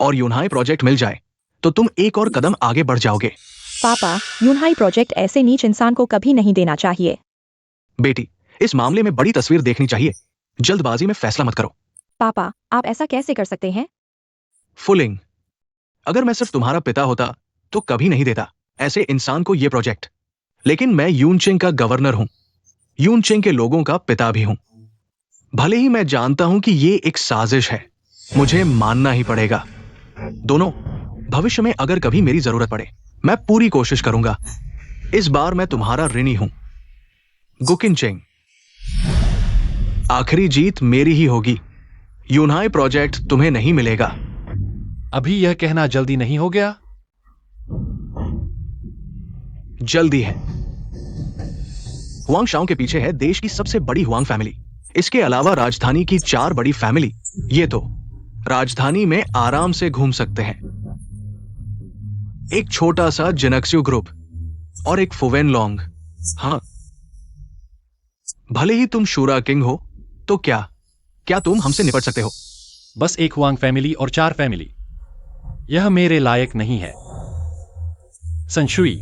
और यूनहाई प्रोजेक्ट मिल जाए तो तुम एक और कदम आगे बढ़ जाओगे। पापा, यूनहाई प्रोजेक्ट ऐसे नीच इंसान को कभी नहीं देना चाहिए। बेटी, इस मामले में बड़ी तस्वीर देखनी चाहिए, जल्दबाजी में फैसला मत करो। पापा, आप ऐसा कैसे कर सकते हैं? फुलिंग, अगर मैं सिर्फ तुम्हारा पिता होता तो कभी नहीं देता ऐसे इंसान को यह प्रोजेक्ट। लेकिन मैं यूनचेंग का गवर्नर हूं, यूनचेंग के लोगों का पिता भी हूं। भले ही मैं जानता हूं कि यह एक साजिश है, मुझे मानना ही पड़ेगा। दोनों, भविष्य में अगर कभी मेरी जरूरत पड़े मैं पूरी कोशिश करूंगा। इस बार मैं तुम्हारा ऋणी हूं। गुकिनचेंग, आखिरी जीत मेरी ही होगी। यूनहाई प्रोजेक्ट तुम्हें नहीं मिलेगा। अभी यह कहना जल्दी नहीं हो गया? जल्दी है। हुआंग शाओ के पीछे है देश की सबसे बड़ी हुआंग फैमिली। इसके अलावा राजधानी की 4 बड़ी फैमिली। ये तो राजधानी में आराम से घूम सकते हैं। एक छोटा सा जिनक्स्यू ग्रुप और एक फुवेन लोंग। हाँ, भले ही तुम शूरा किंग हो तो क्या तुम हमसे निपट सकते हो? बस एक हुआंग फैमिली और 4 फैमिली, यह मेरे लायक नहीं है। संशुई,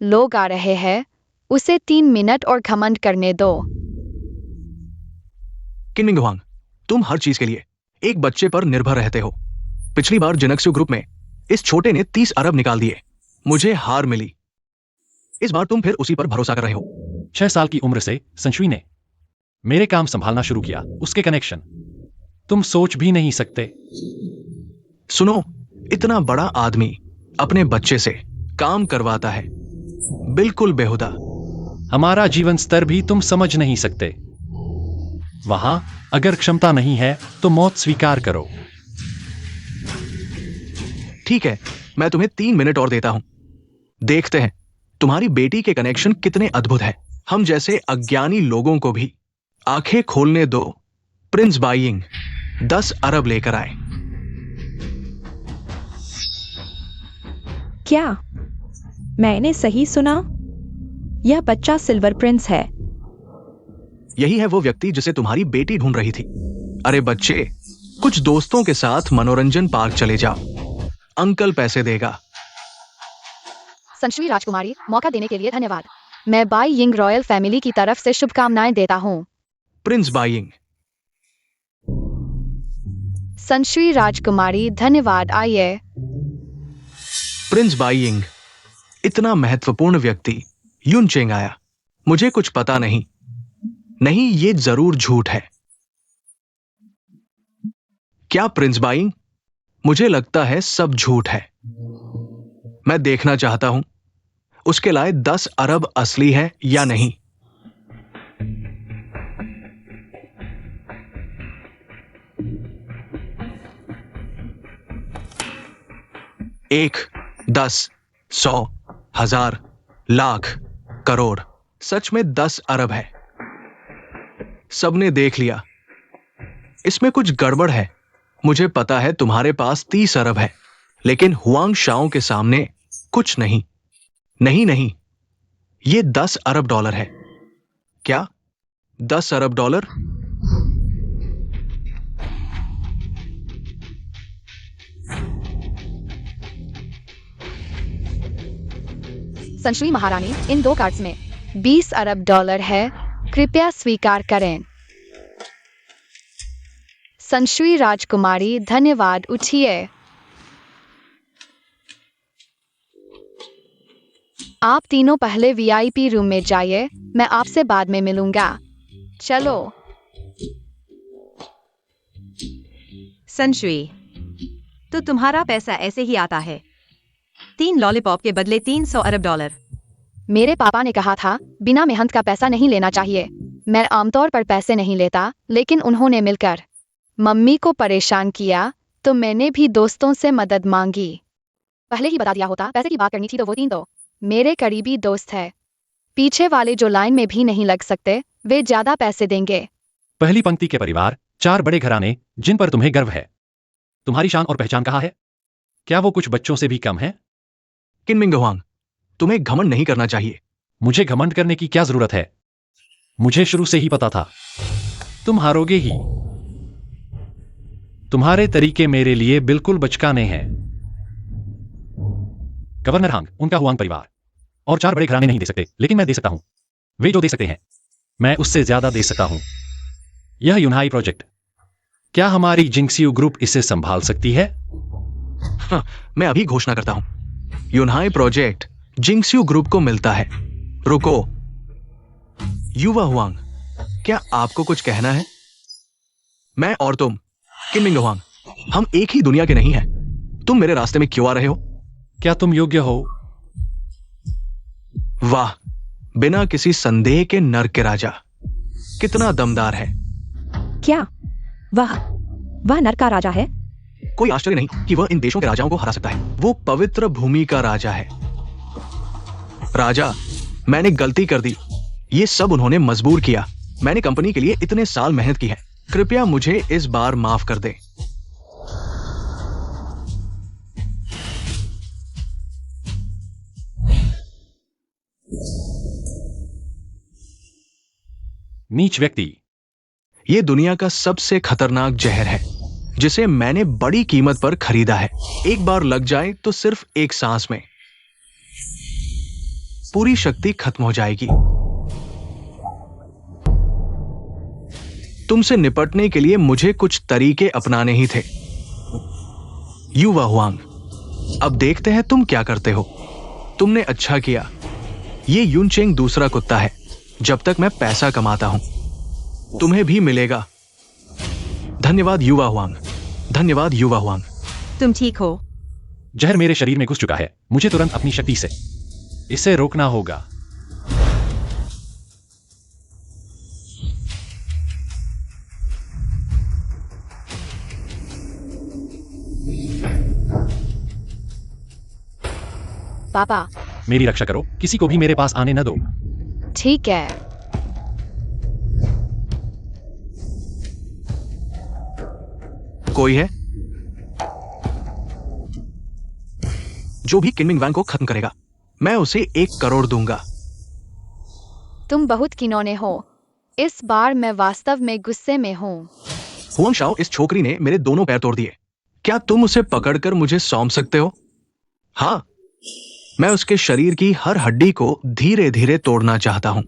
लोग आ रहे हैं, उसे 3 मिनट और घमंड करने दो। किनमिंग हुआंग, तुम हर चीज के लिए एक बच्चे पर निर्भर रहते हो। पिछली बार जिनक्स्यू ग्रुप में इस छोटे ने 30 अरब निकाल दिए, मुझे हार मिली। इस बार तुम फिर उसी पर भरोसा कर रहे हो। 6 साल की उम्र से संशुई ने मेरे काम संभालना शुरू किया। उसके कनेक्शन तुम सोच भी नहीं सकते। सुनो, इतना बड़ा आदमी अपने बच्चे से काम करवाता है, बिल्कुल बेहुदा। हमारा जीवन स्तर भी तुम समझ नहीं सकते। वहां अगर क्षमता नहीं है तो मौत स्वीकार करो। ठीक है, मैं तुम्हें 3 मिनट और देता हूं। देखते हैं तुम्हारी बेटी के कनेक्शन कितने अद्भुत हैं। हम जैसे अज्ञानी लोगों को भी आंखें खोलने दो। प्रिंस बाइंग 10 अरब लेकर आए। क्या मैंने सही सुना? यह बच्चा सिल्वर प्रिंस है। यही है वो व्यक्ति जिसे तुम्हारी बेटी ढूंढ रही थी। अरे बच्चे, कुछ दोस्तों के साथ मनोरंजन पार्क चले जाओ, अंकल पैसे देगा। संशुई राजकुमारी, मौका देने के लिए धन्यवाद। मैं बाई यिंग रॉयल फैमिली की तरफ से शुभकामनाएं देता हूँ। प्रिंस बाइंग, संशुई राजकुमारी, धन्यवाद। आइए। प्रिंस बाइंग, इतना महत्वपूर्ण व्यक्ति यूनचेंग आया। मुझे कुछ पता नहीं। नहीं, ये जरूर झूठ है। क्या प्रिंस बाइंग? मुझे लगता है सब झूठ है। मैं देखना चाहता हूं उसके लाए 10 अरब असली है या नहीं। एक, 10, 100, 1000, लाख, करोड़, सच में 10 अरब है। सबने देख लिया, इसमें कुछ गड़बड़ है। मुझे पता है तुम्हारे पास 30 अरब है, लेकिन हुआंग शाओ के सामने कुछ नहीं। नहीं, ये 10 अरब डॉलर है। क्या 10 अरब डॉलर? संशुई महारानी, इन 2 कार्ड्स में 20 अरब डॉलर है, कृपया स्वीकार करें। संशुई राजकुमारी, धन्यवाद। उठिए। आप तीनों पहले वीआईपी रूम में जाइए, मैं आपसे बाद में मिलूंगा। चलो। संशुई, तो तुम्हारा पैसा ऐसे ही आता है। 3 लॉलीपॉप के बदले 300 अरब डॉलर। मेरे पापा ने कहा था बिना मेहनत का पैसा नहीं लेना चाहिए। मैं आमतौर पर पैसे नहीं लेता, लेकिन उन्होंने मिलकर मम्मी को परेशान किया तो मैंने भी दोस्तों से मदद मांगी। पहले ही बता दिया होता, पैसे की बात करनी थी तो वो 3 दो। मेरे करीबी दोस्त है, पीछे वाले जो लाइन में भी नहीं लग सकते, वे ज्यादा पैसे देंगे। पहली पंक्ति के परिवार, 4 बड़े घराने जिन पर तुम्हें गर्व है। तुम्हारी शान और पहचान कहाँ है? क्या वो कुछ बच्चों से भी कम है? किनमिंग हुआंग, तुम्हें घमंड नहीं करना चाहिए। मुझे घमंड करने की क्या जरूरत है? मुझे शुरू से ही पता था तुम हारोगे ही। तुम्हारे तरीके मेरे लिए बिल्कुल बचकाने हैं। गवर्नर हांग, उनका हुआंग परिवार और 4 बड़े घराने नहीं दे सकते, लेकिन मैं दे सकता हूं। वे जो दे सकते हैं मैं उससे ज्यादा दे सकता हूं। यह यूनहाई प्रोजेक्ट, क्या हमारी जिंक्सियो ग्रुप इसे संभाल सकती है? हाँ, मैं अभी घोषणा करता हूं, यूनहाई प्रोजेक्ट जिंक्सियो ग्रुप को मिलता है। रुको, युवा हुआंग, क्या आपको कुछ कहना है? मैं और तुम, किनमिंग हुआंग, हम एक ही दुनिया के नहीं हैं। तुम मेरे रास्ते में क्यों आ रहे हो? क्या तुम योग्य हो? वाह, बिना किसी संदेह के नर्क के राजा, कितना दमदार है। क्या वह नर का राजा है? कोई आश्चर्य नहीं कि वह इन देशों के राजाओं को हरा सकता है। वो पवित्र भूमि का राजा है। राजा, मैंने गलती कर दी। ये सब उन्होंने मजबूर किया। मैंने कंपनी के लिए इतने साल मेहनत की है। कृपया मुझे इस बार माफ कर दे। नीच व्यक्ति, ये दुनिया का सबसे खतरनाक जहर है जिसे मैंने बड़ी कीमत पर खरीदा है। एक बार लग जाए तो सिर्फ एक सांस में पूरी शक्ति खत्म हो जाएगी। तुमसे निपटने के लिए मुझे कुछ तरीके अपनाने ही थे। युवा हुआंग, अब देखते हैं तुम क्या करते हो। तुमने अच्छा किया। ये यूनचेंग दूसरा कुत्ता है। जब तक मैं पैसा कमाता हूं, तुम्हें भी मिलेगा। धन्यवाद युवा हुआंग, धन्यवाद युवा हुआंग। तुम ठीक हो? जहर मेरे शरीर में घुस चुका है। मुझे तुरंत अपनी शक्ति से इसे रोकना होगा। पापा, मेरी रक्षा करो, किसी को भी मेरे पास आने न दो। ठीक है। कोई है जो भी किनमिंग वांग को खत्म करेगा, मैं उसे 1 करोड़ दूंगा। तुम बहुत किनौने हो। इस बार मैं वास्तव में गुस्से में हूँ। हुआंग शाओ, इस छोकरी ने मेरे दोनों पैर तोड़ दिए। क्या तुम उसे पकड़कर मुझे सौंप सकते हो? हाँ, मैं उसके शरीर की हर हड्डी को धीरे धीरे तोड़ना चाहता हूं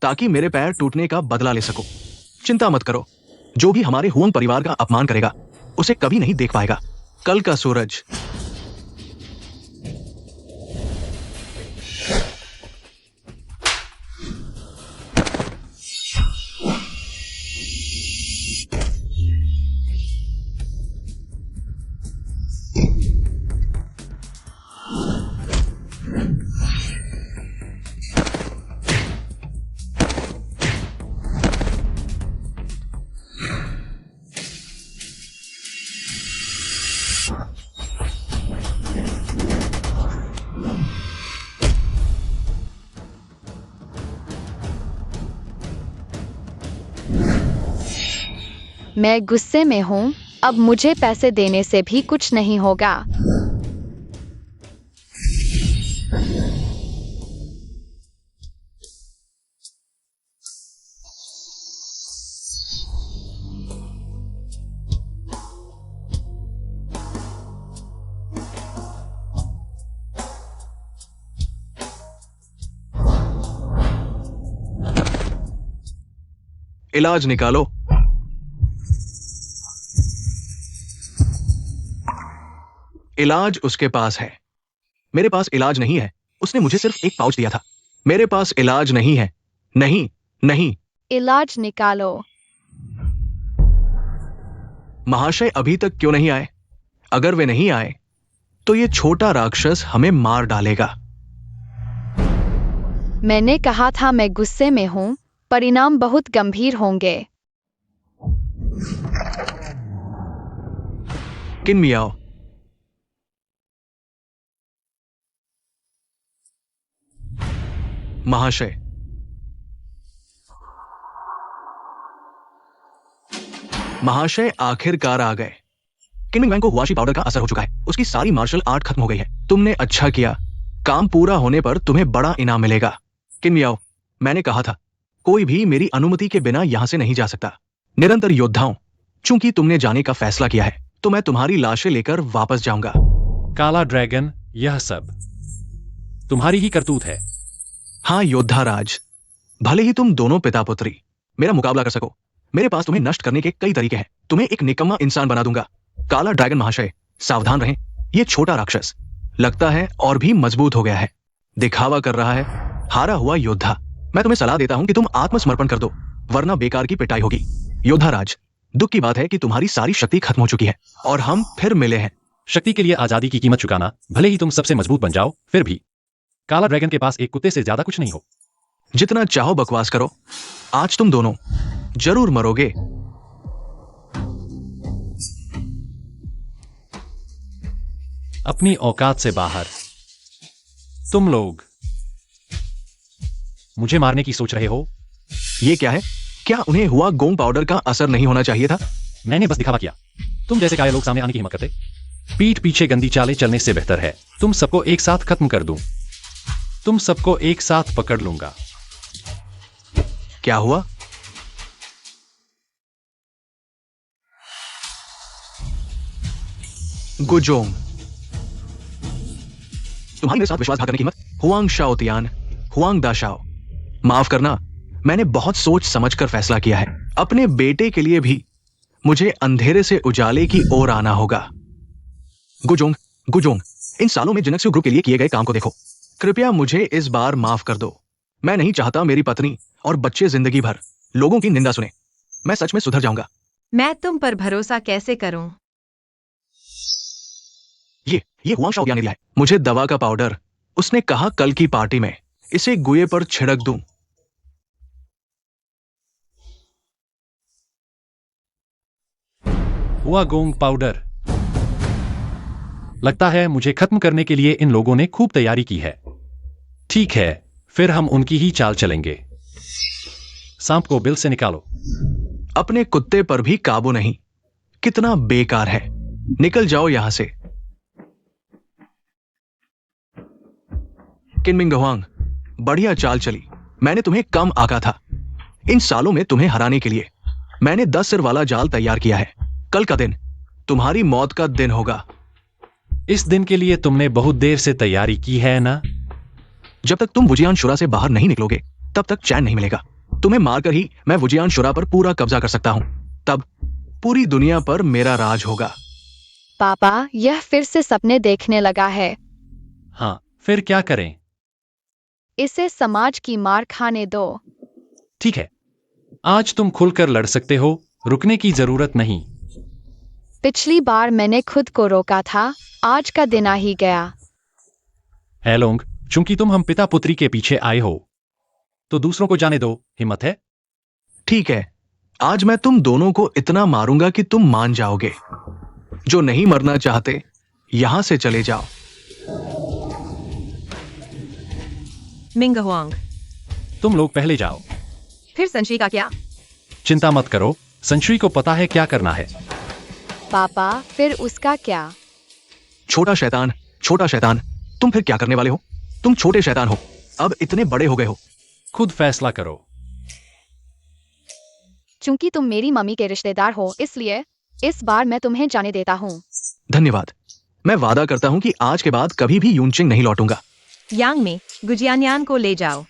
ताकि मेरे पैर टूटने का बदला ले सकूं। चिंता मत करो, जो भी हमारे हुआंग परिवार का अपमान करेगा उसे कभी नहीं देख पाएगा। कल का सूरज। मैं गुस्से में हूँ। अब मुझे पैसे देने से भी कुछ नहीं होगा। इलाज निकालो। इलाज उसके पास है, मेरे पास इलाज नहीं है। उसने मुझे सिर्फ 1 पाउच दिया था। मेरे पास इलाज नहीं है। नहीं, नहीं। इलाज निकालो। महाशय अभी तक क्यों नहीं आए? अगर वे नहीं आए तो ये छोटा राक्षस हमें मार डालेगा। मैंने कहा था मैं गुस्से में हूँ। परिणाम बहुत गंभीर होंगे। किन मियाओ, महाशय, महाशय आखिरकार आ गए। किनमिंग वांग को हुआशी पाउडर का असर हो चुका है। उसकी सारी मार्शल आर्ट खत्म हो गई है। तुमने अच्छा किया। काम पूरा होने पर तुम्हें बड़ा इनाम मिलेगा। किन मियाओ, मैंने कहा था, कोई भी मेरी अनुमति के बिना यहां से नहीं जा सकता। निरंतर योद्धाओं, चूंकि तुमने जाने का फैसला किया है तो मैं तुम्हारी लाशें लेकर वापस जाऊंगा। काला ड्रैगन, यह सब तुम्हारी ही करतूत है। हाँ योद्धा राज, भले ही तुम दोनों पिता पुत्री मेरा मुकाबला कर सको, मेरे पास तुम्हें नष्ट करने के कई तरीके हैं। तुम्हें एक निकम्मा इंसान बना दूंगा। काला ड्रैगन महाशय, सावधान रहें। ये छोटा राक्षस लगता है और भी मजबूत हो गया है, दिखावा कर रहा है। हारा हुआ योद्धा, मैं तुम्हें सलाह देता हूं कि तुम आत्मसमर्पण कर दो, वरना बेकार की पिटाई होगी। योद्धा राज, दुख की बात है कि तुम्हारी सारी शक्ति खत्म हो चुकी है और हम फिर मिले हैं। शक्ति के लिए आजादी की कीमत चुकाना, भले ही तुम सबसे मजबूत बन जाओ, फिर भी काला ड्रैगन के पास एक कुत्ते से ज्यादा कुछ नहीं हो। जितना चाहो बकवास करो, आज तुम दोनों जरूर मरोगे। अपनी औकात से बाहर। तुम लोग मुझे मारने की सोच रहे हो? ये क्या है? क्या उन्हें हुआ गोंग पाउडर का असर नहीं होना चाहिए था? मैंने बस दिखावा किया। तुम जैसे काले लोग सामने आने की हिम्मत करते? पीठ पीछे गंदी चालें चलने से बेहतर है तुम सबको एक साथ खत्म कर दूं। तुम सबको एक साथ पकड़ लूंगा। क्या हुआ? गुजोंग, तुम्हारी मेरे साथ विश्वासघात करने की हिम्मत? हुआंग शाओ तियान, हुआंग दाशाओ, माफ करना, मैंने बहुत सोच समझकर फैसला किया है। अपने बेटे के लिए भी मुझे अंधेरे से उजाले की ओर आना होगा। गुजोंग, गुजोंग, इन सालों में जिनक्सु ग्रुप के लिए किए गए काम को देखो। कृपया मुझे इस बार माफ कर दो। मैं नहीं चाहता मेरी पत्नी और बच्चे जिंदगी भर लोगों की निंदा सुने। मैं सच में सुधर जाऊंगा। मैं तुम पर भरोसा कैसे करूं? ये हुआंग शाओ ने दिया है मुझे दवा का पाउडर। उसने कहा कल की पार्टी में इसे गुए पर छिड़क दूं। हुआ गोंग पाउडर। लगता है मुझे खत्म करने के लिए इन लोगों ने खूब तैयारी की है। ठीक है, फिर हम उनकी ही चाल चलेंगे। सांप को बिल से निकालो। अपने कुत्ते पर भी काबू नहीं, कितना बेकार है। निकल जाओ यहां से। किनमिंग हुआंग, बढ़िया चाल चली। मैंने तुम्हें कम आका था। इन सालों में तुम्हें हराने के लिए मैंने 10 सिर वाला जाल तैयार किया है। कल का दिन तुम्हारी मौत का दिन होगा। इस दिन के लिए तुमने बहुत देर से तैयारी की है ना? जब तक तुम वुजियान शुरा से बाहर नहीं निकलोगे तब तक चैन नहीं मिलेगा। तुम्हें मारकर ही मैं वुजियान शुरा पर पूरा कब्जा कर सकता हूं। तब पूरी दुनिया पर मेरा राज होगा। पापा, यह फिर से सपने देखने लगा है। हाँ, फिर क्या करें? इसे समाज की मार खाने दो। ठीक है, आज तुम खुलकर लड़ सकते हो, रुकने की जरूरत नहीं। पिछली बार मैंने खुद को रोका था, आज का दिन आ ही गया। हेलोंग, चूंकि तुम हम पिता पुत्री के पीछे आए हो तो दूसरों को जाने दो। हिम्मत है? ठीक है, आज मैं तुम दोनों को इतना मारूंगा कि तुम मान जाओगे। जो नहीं मरना चाहते यहां से चले जाओ। मिंग हुआंग, तुम लोग पहले जाओ। फिर संशी का क्या? चिंता मत करो, संशुई को पता है क्या करना है। पापा, फिर उसका क्या? छोटा शैतान, तुम फिर क्या करने वाले हो? तुम छोटे शैतान हो, अब इतने बड़े हो गए हो। खुद फैसला करो। चूंकि तुम मेरी मम्मी के रिश्तेदार हो, इसलिए इस बार मैं तुम्हें जाने देता हूँ। धन्यवाद। मैं वादा करता हूं कि आज के बाद कभी भी यूनचिंग नहीं लौटूंगा। यांग में गुजियानयान को ले जाओ।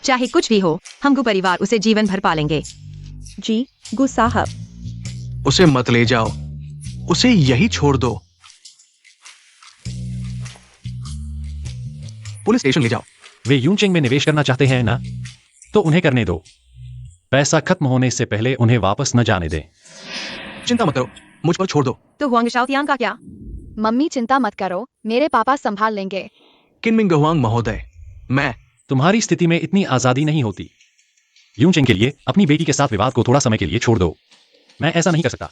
चाहे कुछ भी हो, हम गु परिवार उसे जीवन भर पालेंगे। जी, गु साहब। उसे मत ले जाओ, उसे यही छोड़ दो। पुलिस स्टेशन ले जाओ। वे यूनचेंग में निवेश करना चाहते हैं ना, तो उन्हें करने दो। पैसा खत्म होने से पहले उन्हें वापस न जाने दें। चिंता मत करो, मुझ पर छोड़ दो। तो हुआंग शाओतियान का क्या? मम्मी चिंता मत करो, मेरे पापा संभाल लेंगे। किनमिंग हुआंग महोदय, मैं तुम्हारी स्थिति में इतनी आजादी नहीं होती। यूनचेंग के लिए अपनी बेटी के साथ विवाद को थोड़ा समय के लिए छोड़ दो। मैं ऐसा नहीं कर सकता।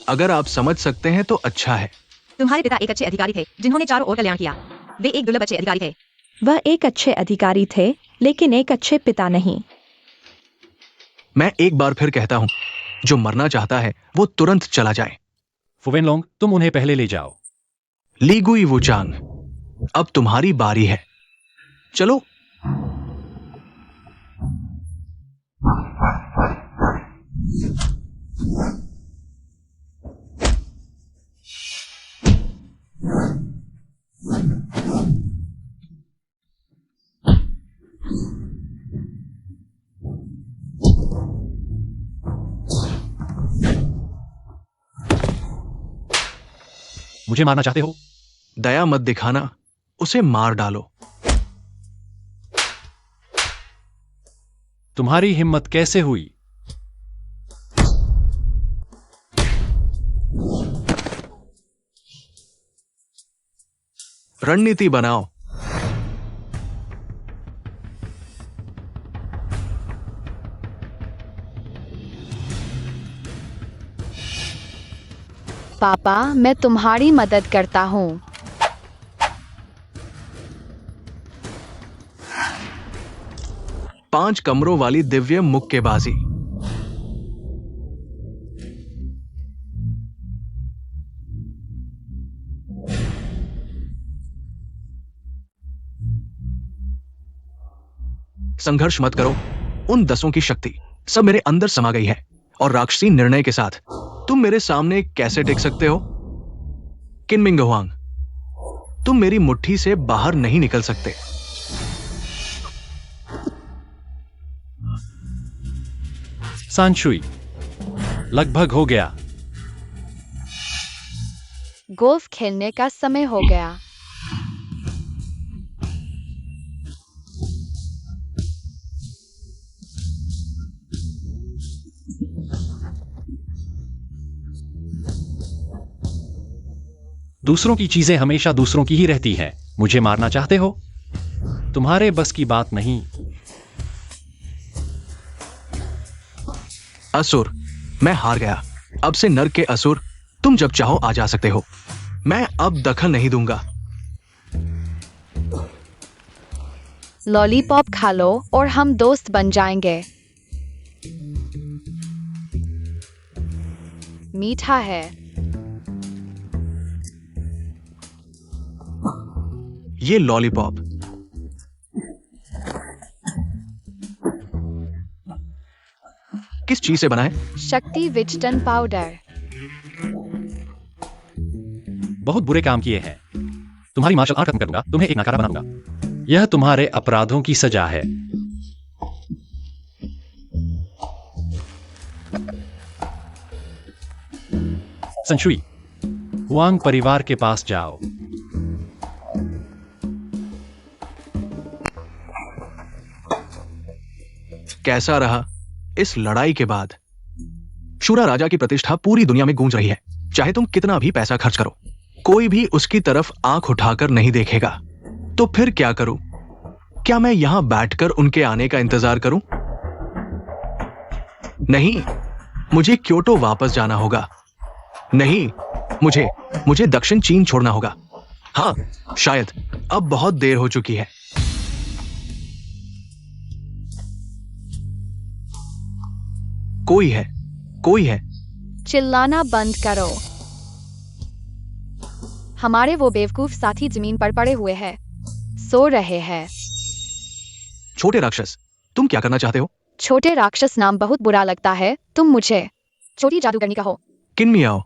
अगर आप समझ सकते हैं तो अच्छा है। तुम्हारे पिता एक अच्छे अधिकारी थे जिन्होंने चारों ओर कल्याण किया। वे एक दुर्लभ अच्छे अधिकारी थे। वह एक अच्छे अधिकारी थे, लेकिन एक अच्छे पिता नहीं। मैं एक बार फिर कहता हूं, जो मरना चाहता है वो तुरंत चला जाए। फुवेनलोंग, तुम उन्हें पहले ले जाओ। लीगुई वुचांग, अब तुम्हारी बारी है। चलो। मुझे मारना चाहते हो? दया मत दिखाना, उसे मार डालो। तुम्हारी हिम्मत कैसे हुई? रणनीति बनाओ। पापा, मैं तुम्हारी मदद करता हूँ। पांच कमरों वाली दिव्य मुक्केबाजी। संघर्ष मत करो। उन 10 की शक्ति सब मेरे अंदर समा गई है और राक्षसी निर्णय के साथ तुम मेरे सामने कैसे टिक सकते हो? किनमिंग हुआंग, तुम मेरी मुट्ठी से बाहर नहीं निकल सकते। सांशुई, लगभग हो गया। गोल्फ खेलने का समय हो गया। दूसरों की चीजें हमेशा दूसरों की ही रहती हैं। मुझे मारना चाहते हो? तुम्हारे बस की बात नहीं। असुर, मैं हार गया। अब से नर्क के असुर तुम जब चाहो आ जा सकते हो। मैं अब दखल नहीं दूंगा। लॉलीपॉप खा लो और हम दोस्त बन जाएंगे। मीठा है। ये लॉलीपॉप किस चीज से बना है? शक्ति विचटन पाउडर। बहुत बुरे काम किए हैं। तुम्हारी मार्शल आर्ट खत्म करूंगा, तुम्हें एक नकारा बनाऊंगा। यह तुम्हारे अपराधों की सजा है। संशुई, हुआंग परिवार के पास जाओ। कैसा रहा इस लड़ाई के बाद? शूरा राजा की प्रतिष्ठा पूरी दुनिया में गूंज रही है। चाहे तुम कितना भी पैसा खर्च करो, कोई भी उसकी तरफ आंख उठाकर नहीं देखेगा। तो फिर क्या करूं? क्या मैं यहां बैठकर उनके आने का इंतजार करूं? नहीं, मुझे क्योटो वापस जाना होगा। नहीं, मुझे दक्षिण चीन छोड़ना होगा। हां, शायद अब बहुत देर हो चुकी है। कोई है। चिल्लाना बंद करो। हमारे वो बेवकूफ साथी जमीन पर पड़े हुए हैं, सो रहे हैं। छोटे राक्षस, तुम क्या करना चाहते हो? छोटे राक्षस नाम बहुत बुरा लगता है। तुम मुझे छोटी जादूगरनी कहो। किनमियाओ,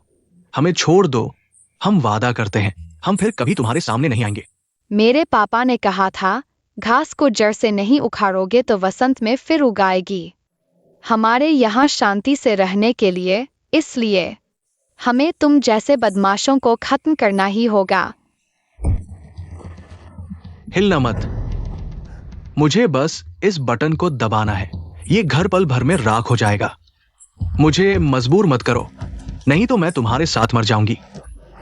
हमें छोड़ दो। हम वादा करते हैं, हम फिर कभी तुम्हारे सामने नहीं आएंगे। मेरे पापा ने कहा था, घास को जड़ से नहीं उखाड़ोगे तो वसंत में फिर उगाएगी। हमारे यहाँ शांति से रहने के लिए, इसलिए हमें तुम जैसे बदमाशों को खत्म करना ही होगा। हिलना मत। मुझे बस इस बटन को दबाना है। ये घर पल भर में राख हो जाएगा। मुझे मजबूर मत करो, नहीं तो मैं तुम्हारे साथ मर जाऊंगी।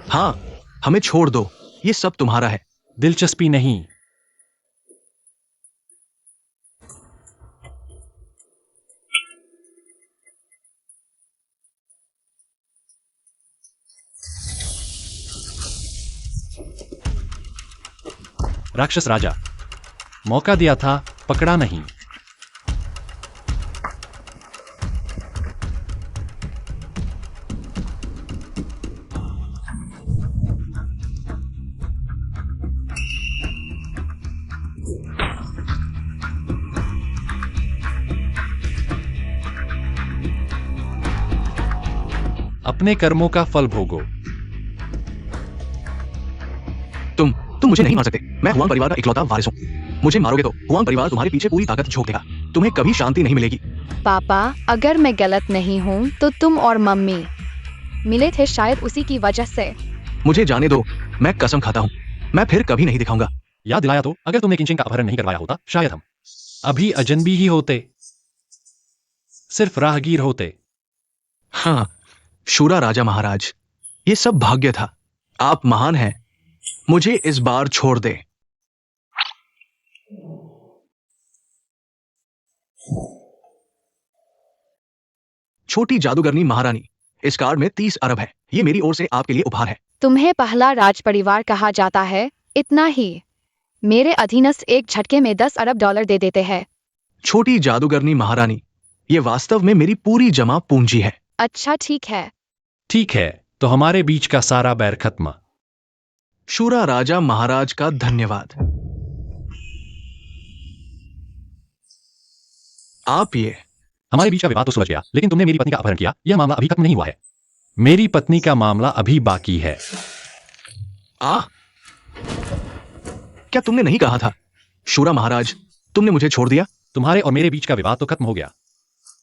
हाँ, हमें छोड़ दो। ये सब तुम्हारा है। दिलचस्पी नहीं। राक्षस राजा, मौका दिया था, पकड़ा नहीं। अपने कर्मों का फल भोगो। तुम मुझे नहीं मार सकते। मैं हुआंग परिवार का इकलौता वारिस हूं। मुझे मारोगे तो हुआंग परिवार तुम्हारे पीछे पूरी ताकत झोंक देगा। तुम्हें कभी शांति नहीं मिलेगी। पापा, अगर मैं गलत नहीं हूँ तो तुम और मम्मी मिले थे शायद उसी की वजह से। मुझे जाने दो, मैं कसम खाता हूँ, मैं फिर कभी नहीं दिखाऊंगा। याद दिलाया तो, अगर तुमने किंचेन का अपहरण नहीं करवाया होता शायद हम अभी अजनबी ही होते, सिर्फ राहगीर होते। हाँ, शूरा राजा महाराज, ये सब भाग्य था। आप महान हैं, मुझे इस बार छोड़ दे। छोटी जादूगरनी महारानी, इस कार्ड में 30 अरब है। ये मेरी ओर से आपके लिए उपहार है। तुम्हें पहला राज परिवार कहा जाता है, इतना ही। मेरे अधीनस्थ एक झटके में 10 अरब डॉलर दे देते हैं। छोटी जादूगरनी महारानी, ये वास्तव में मेरी पूरी जमा पूंजी है। अच्छा ठीक है। ठीक है, तो हमारे बीच का सारा बैर खत्म। शूरा राजा महाराज का धन्यवाद। आप ये हमारे बीच का विवाद तो सुलझ गया, लेकिन तुमने मेरी पत्नी का अपहरण किया, यह मामला अभी खत्म नहीं हुआ है। मेरी पत्नी का मामला अभी बाकी है। क्या तुमने नहीं कहा था, शूरा महाराज, तुमने मुझे छोड़ दिया? तुम्हारे और मेरे बीच का विवाद तो खत्म हो गया,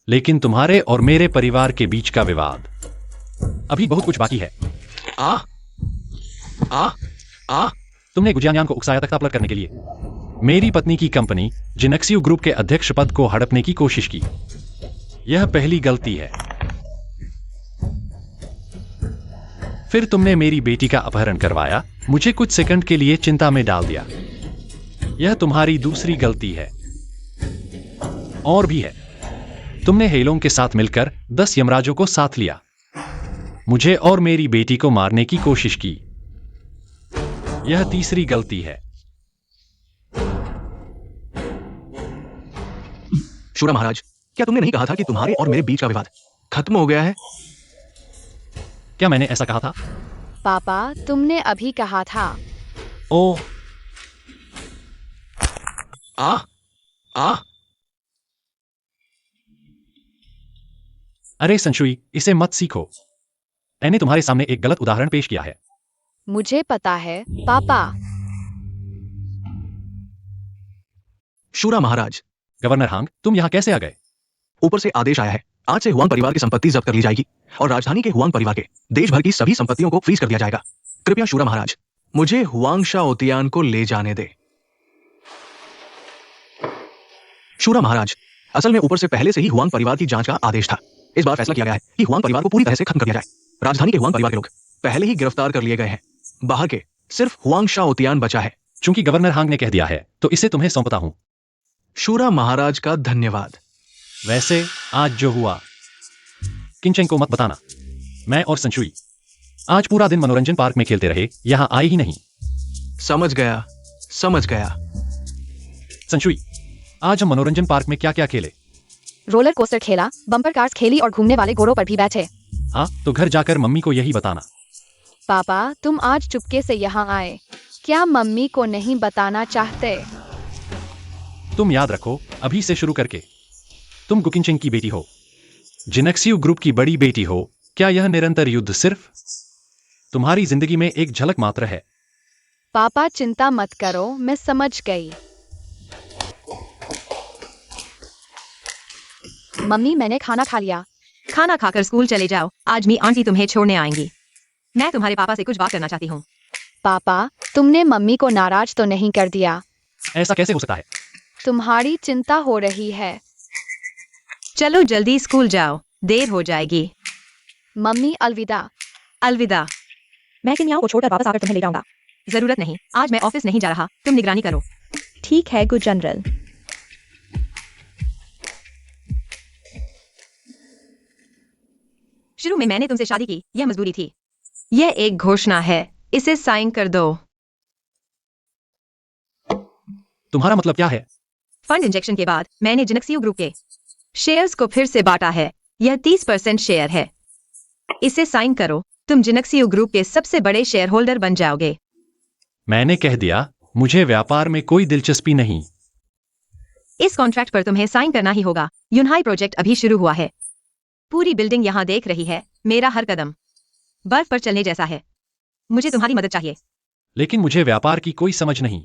लेकिन तुम्हारे और मेरे परिवार के बीच का विवाद अभी बहुत कुछ बाकी है। तुमने गुजियानयान को उकसाया तख्ता पलट करने के लिए। मेरी पत्नी की कंपनी जिनेक्सियो ग्रुप के अध्यक्ष पद को हड़पने की कोशिश की। यह पहली गलती है। फिर तुमने मेरी बेटी का अपहरण करवाया, मुझे कुछ सेकंड के लिए चिंता में डाल दिया। यह तुम्हारी दूसरी गलती है। और भी है, तुमने हेलोंग के साथ मिलकर 10 यमराजों को साथ लिया, मुझे और मेरी बेटी को मारने की कोशिश की। यह तीसरी गलती है। शूरा महाराज, क्या तुमने नहीं कहा था कि तुम्हारे और मेरे बीच का विवाद खत्म हो गया है? क्या मैंने ऐसा कहा था? पापा, तुमने अभी कहा था। ओ, अरे संशुई, इसे मत सीखो। मैंने तुम्हारे सामने एक गलत उदाहरण पेश किया है। मुझे पता है पापा। शूरा महाराज, गवर्नर हांग, तुम यहां कैसे आ गए? ऊपर से आदेश आया है, आज से हुआंग परिवार की संपत्ति जब्त कर ली जाएगी और राजधानी के हुआंग परिवार के देश भर की सभी संपत्तियों को फ्रीज कर दिया जाएगा। कृपया शूरा महाराज, मुझे हुआंगशा उद्यान को ले जाने दे। शूरा महाराज, असल में ऊपर से पहले से ही हुआंग परिवार की जांच का आदेश था। इस बार फैसला किया गया है कि हुआंग परिवार को पूरी तरह से खत्म कर दिया जाए। राजधानी के हुआंग परिवार के लोग पहले ही गिरफ्तार कर लिए गए हैं। बाहर के सिर्फ हुआंगशा उद्यान बचा है। चूंकि गवर्नर हांग ने कह दिया है, तो इसे तुम्हें सौंपता हूं। शूरा महाराज का धन्यवाद। वैसे आज जो हुआ, किंचेन को मत बताना। मैं और संशुई आज पूरा दिन मनोरंजन पार्क में खेलते रहे, यहां आए ही नहीं। समझ गया, समझ गया। संशुई, आज हम मनोरंजन पार्क में क्या क्या खेले? रोलर कोस्टर खेला, बम्पर कार्स खेली और घूमने वाले घोड़ों पर भी बैठे। हाँ, तो घर जाकर मम्मी को यही बताना। पापा, तुम आज चुपके से यहाँ आए, क्या मम्मी को नहीं बताना चाहते? तुम याद रखो, अभी से शुरू करके तुम गुकिंचेन की बेटी हो, जिनेक्सियो ग्रुप की बड़ी बेटी हो। क्या यह निरंतर युद्ध सिर्फ तुम्हारी जिंदगी में एक झलक मात्र है? पापा चिंता मत करो, मैं समझ गई। मम्मी, मैंने खाना खा लिया। खाना खाकर स्कूल चले जाओ, आज मी आंटी तुम्हें छोड़ने आएंगी। मैं तुम्हारे पापा से कुछ बात करना चाहती हूँ। पापा, तुमने मम्मी को नाराज तो नहीं कर दिया? ऐसा कैसे हो सकता है? तुम्हारी चिंता हो रही है। चलो जल्दी स्कूल जाओ, देर हो जाएगी। मम्मी अलविदा। अलविदा। मैं किन्याओं को छोड़कर वापस आकर तुम्हें ले जाऊंगा। जरूरत नहीं, आज मैं ऑफिस नहीं जा रहा, तुम निगरानी करो। ठीक है गुड जनरल। शुरू में मैंने तुमसे शादी की, यह मजबूरी थी। यह एक घोषणा है, इसे साइन कर दो। तुम्हारा मतलब क्या है? फंड इंजेक्शन के बाद मैंने जिनेक्सियो ग्रुप के शेयर्स को फिर से बांटा है। यह 30% शेयर है। इसे साइन करो, तुम जिनेक्सियो ग्रुप के सबसे बड़े शेयर होल्डर बन जाओगे। मैंने कह दिया, मुझे व्यापार में कोई दिलचस्पी नहीं। इस कॉन्ट्रैक्ट पर तुम्हें साइन करना ही होगा। यूनहाई प्रोजेक्ट अभी शुरू हुआ है। पूरी बिल्डिंग यहाँ देख रही है, मेरा हर कदम बर्फ पर चलने जैसा है। मुझे तुम्हारी मदद चाहिए। लेकिन मुझे व्यापार की कोई समझ नहीं।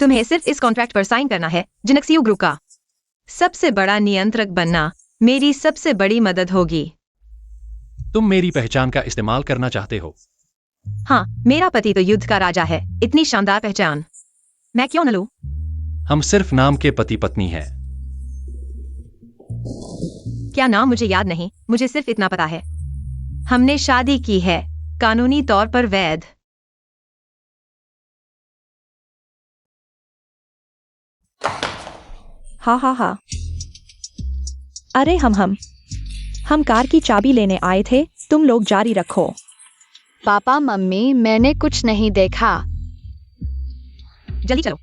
तुम्हें सिर्फ इस कॉन्ट्रैक्ट पर साइन करना है। जिनेक्सियो ग्रुप का सबसे बड़ा नियंत्रक बनना मेरी सबसे बड़ी मदद होगी। तुम मेरी पहचान का इस्तेमाल करना चाहते हो। हाँ, मेरा पति तो युद्ध का राजा है। इतनी शानदार पहचान मैं क्यों न लूं? हम सिर्फ नाम के पति पत्नी हैं। क्या नाम मुझे याद नहीं, मुझे सिर्फ इतना पता है। हमने शादी की है, कानूनी तौर पर वैध। हाँ हाँ हाँ। अरे हम कार की चाबी लेने आए थे, तुम लोग जारी रखो। पापा मम्मी मैंने कुछ नहीं देखा। जल्दी चलो।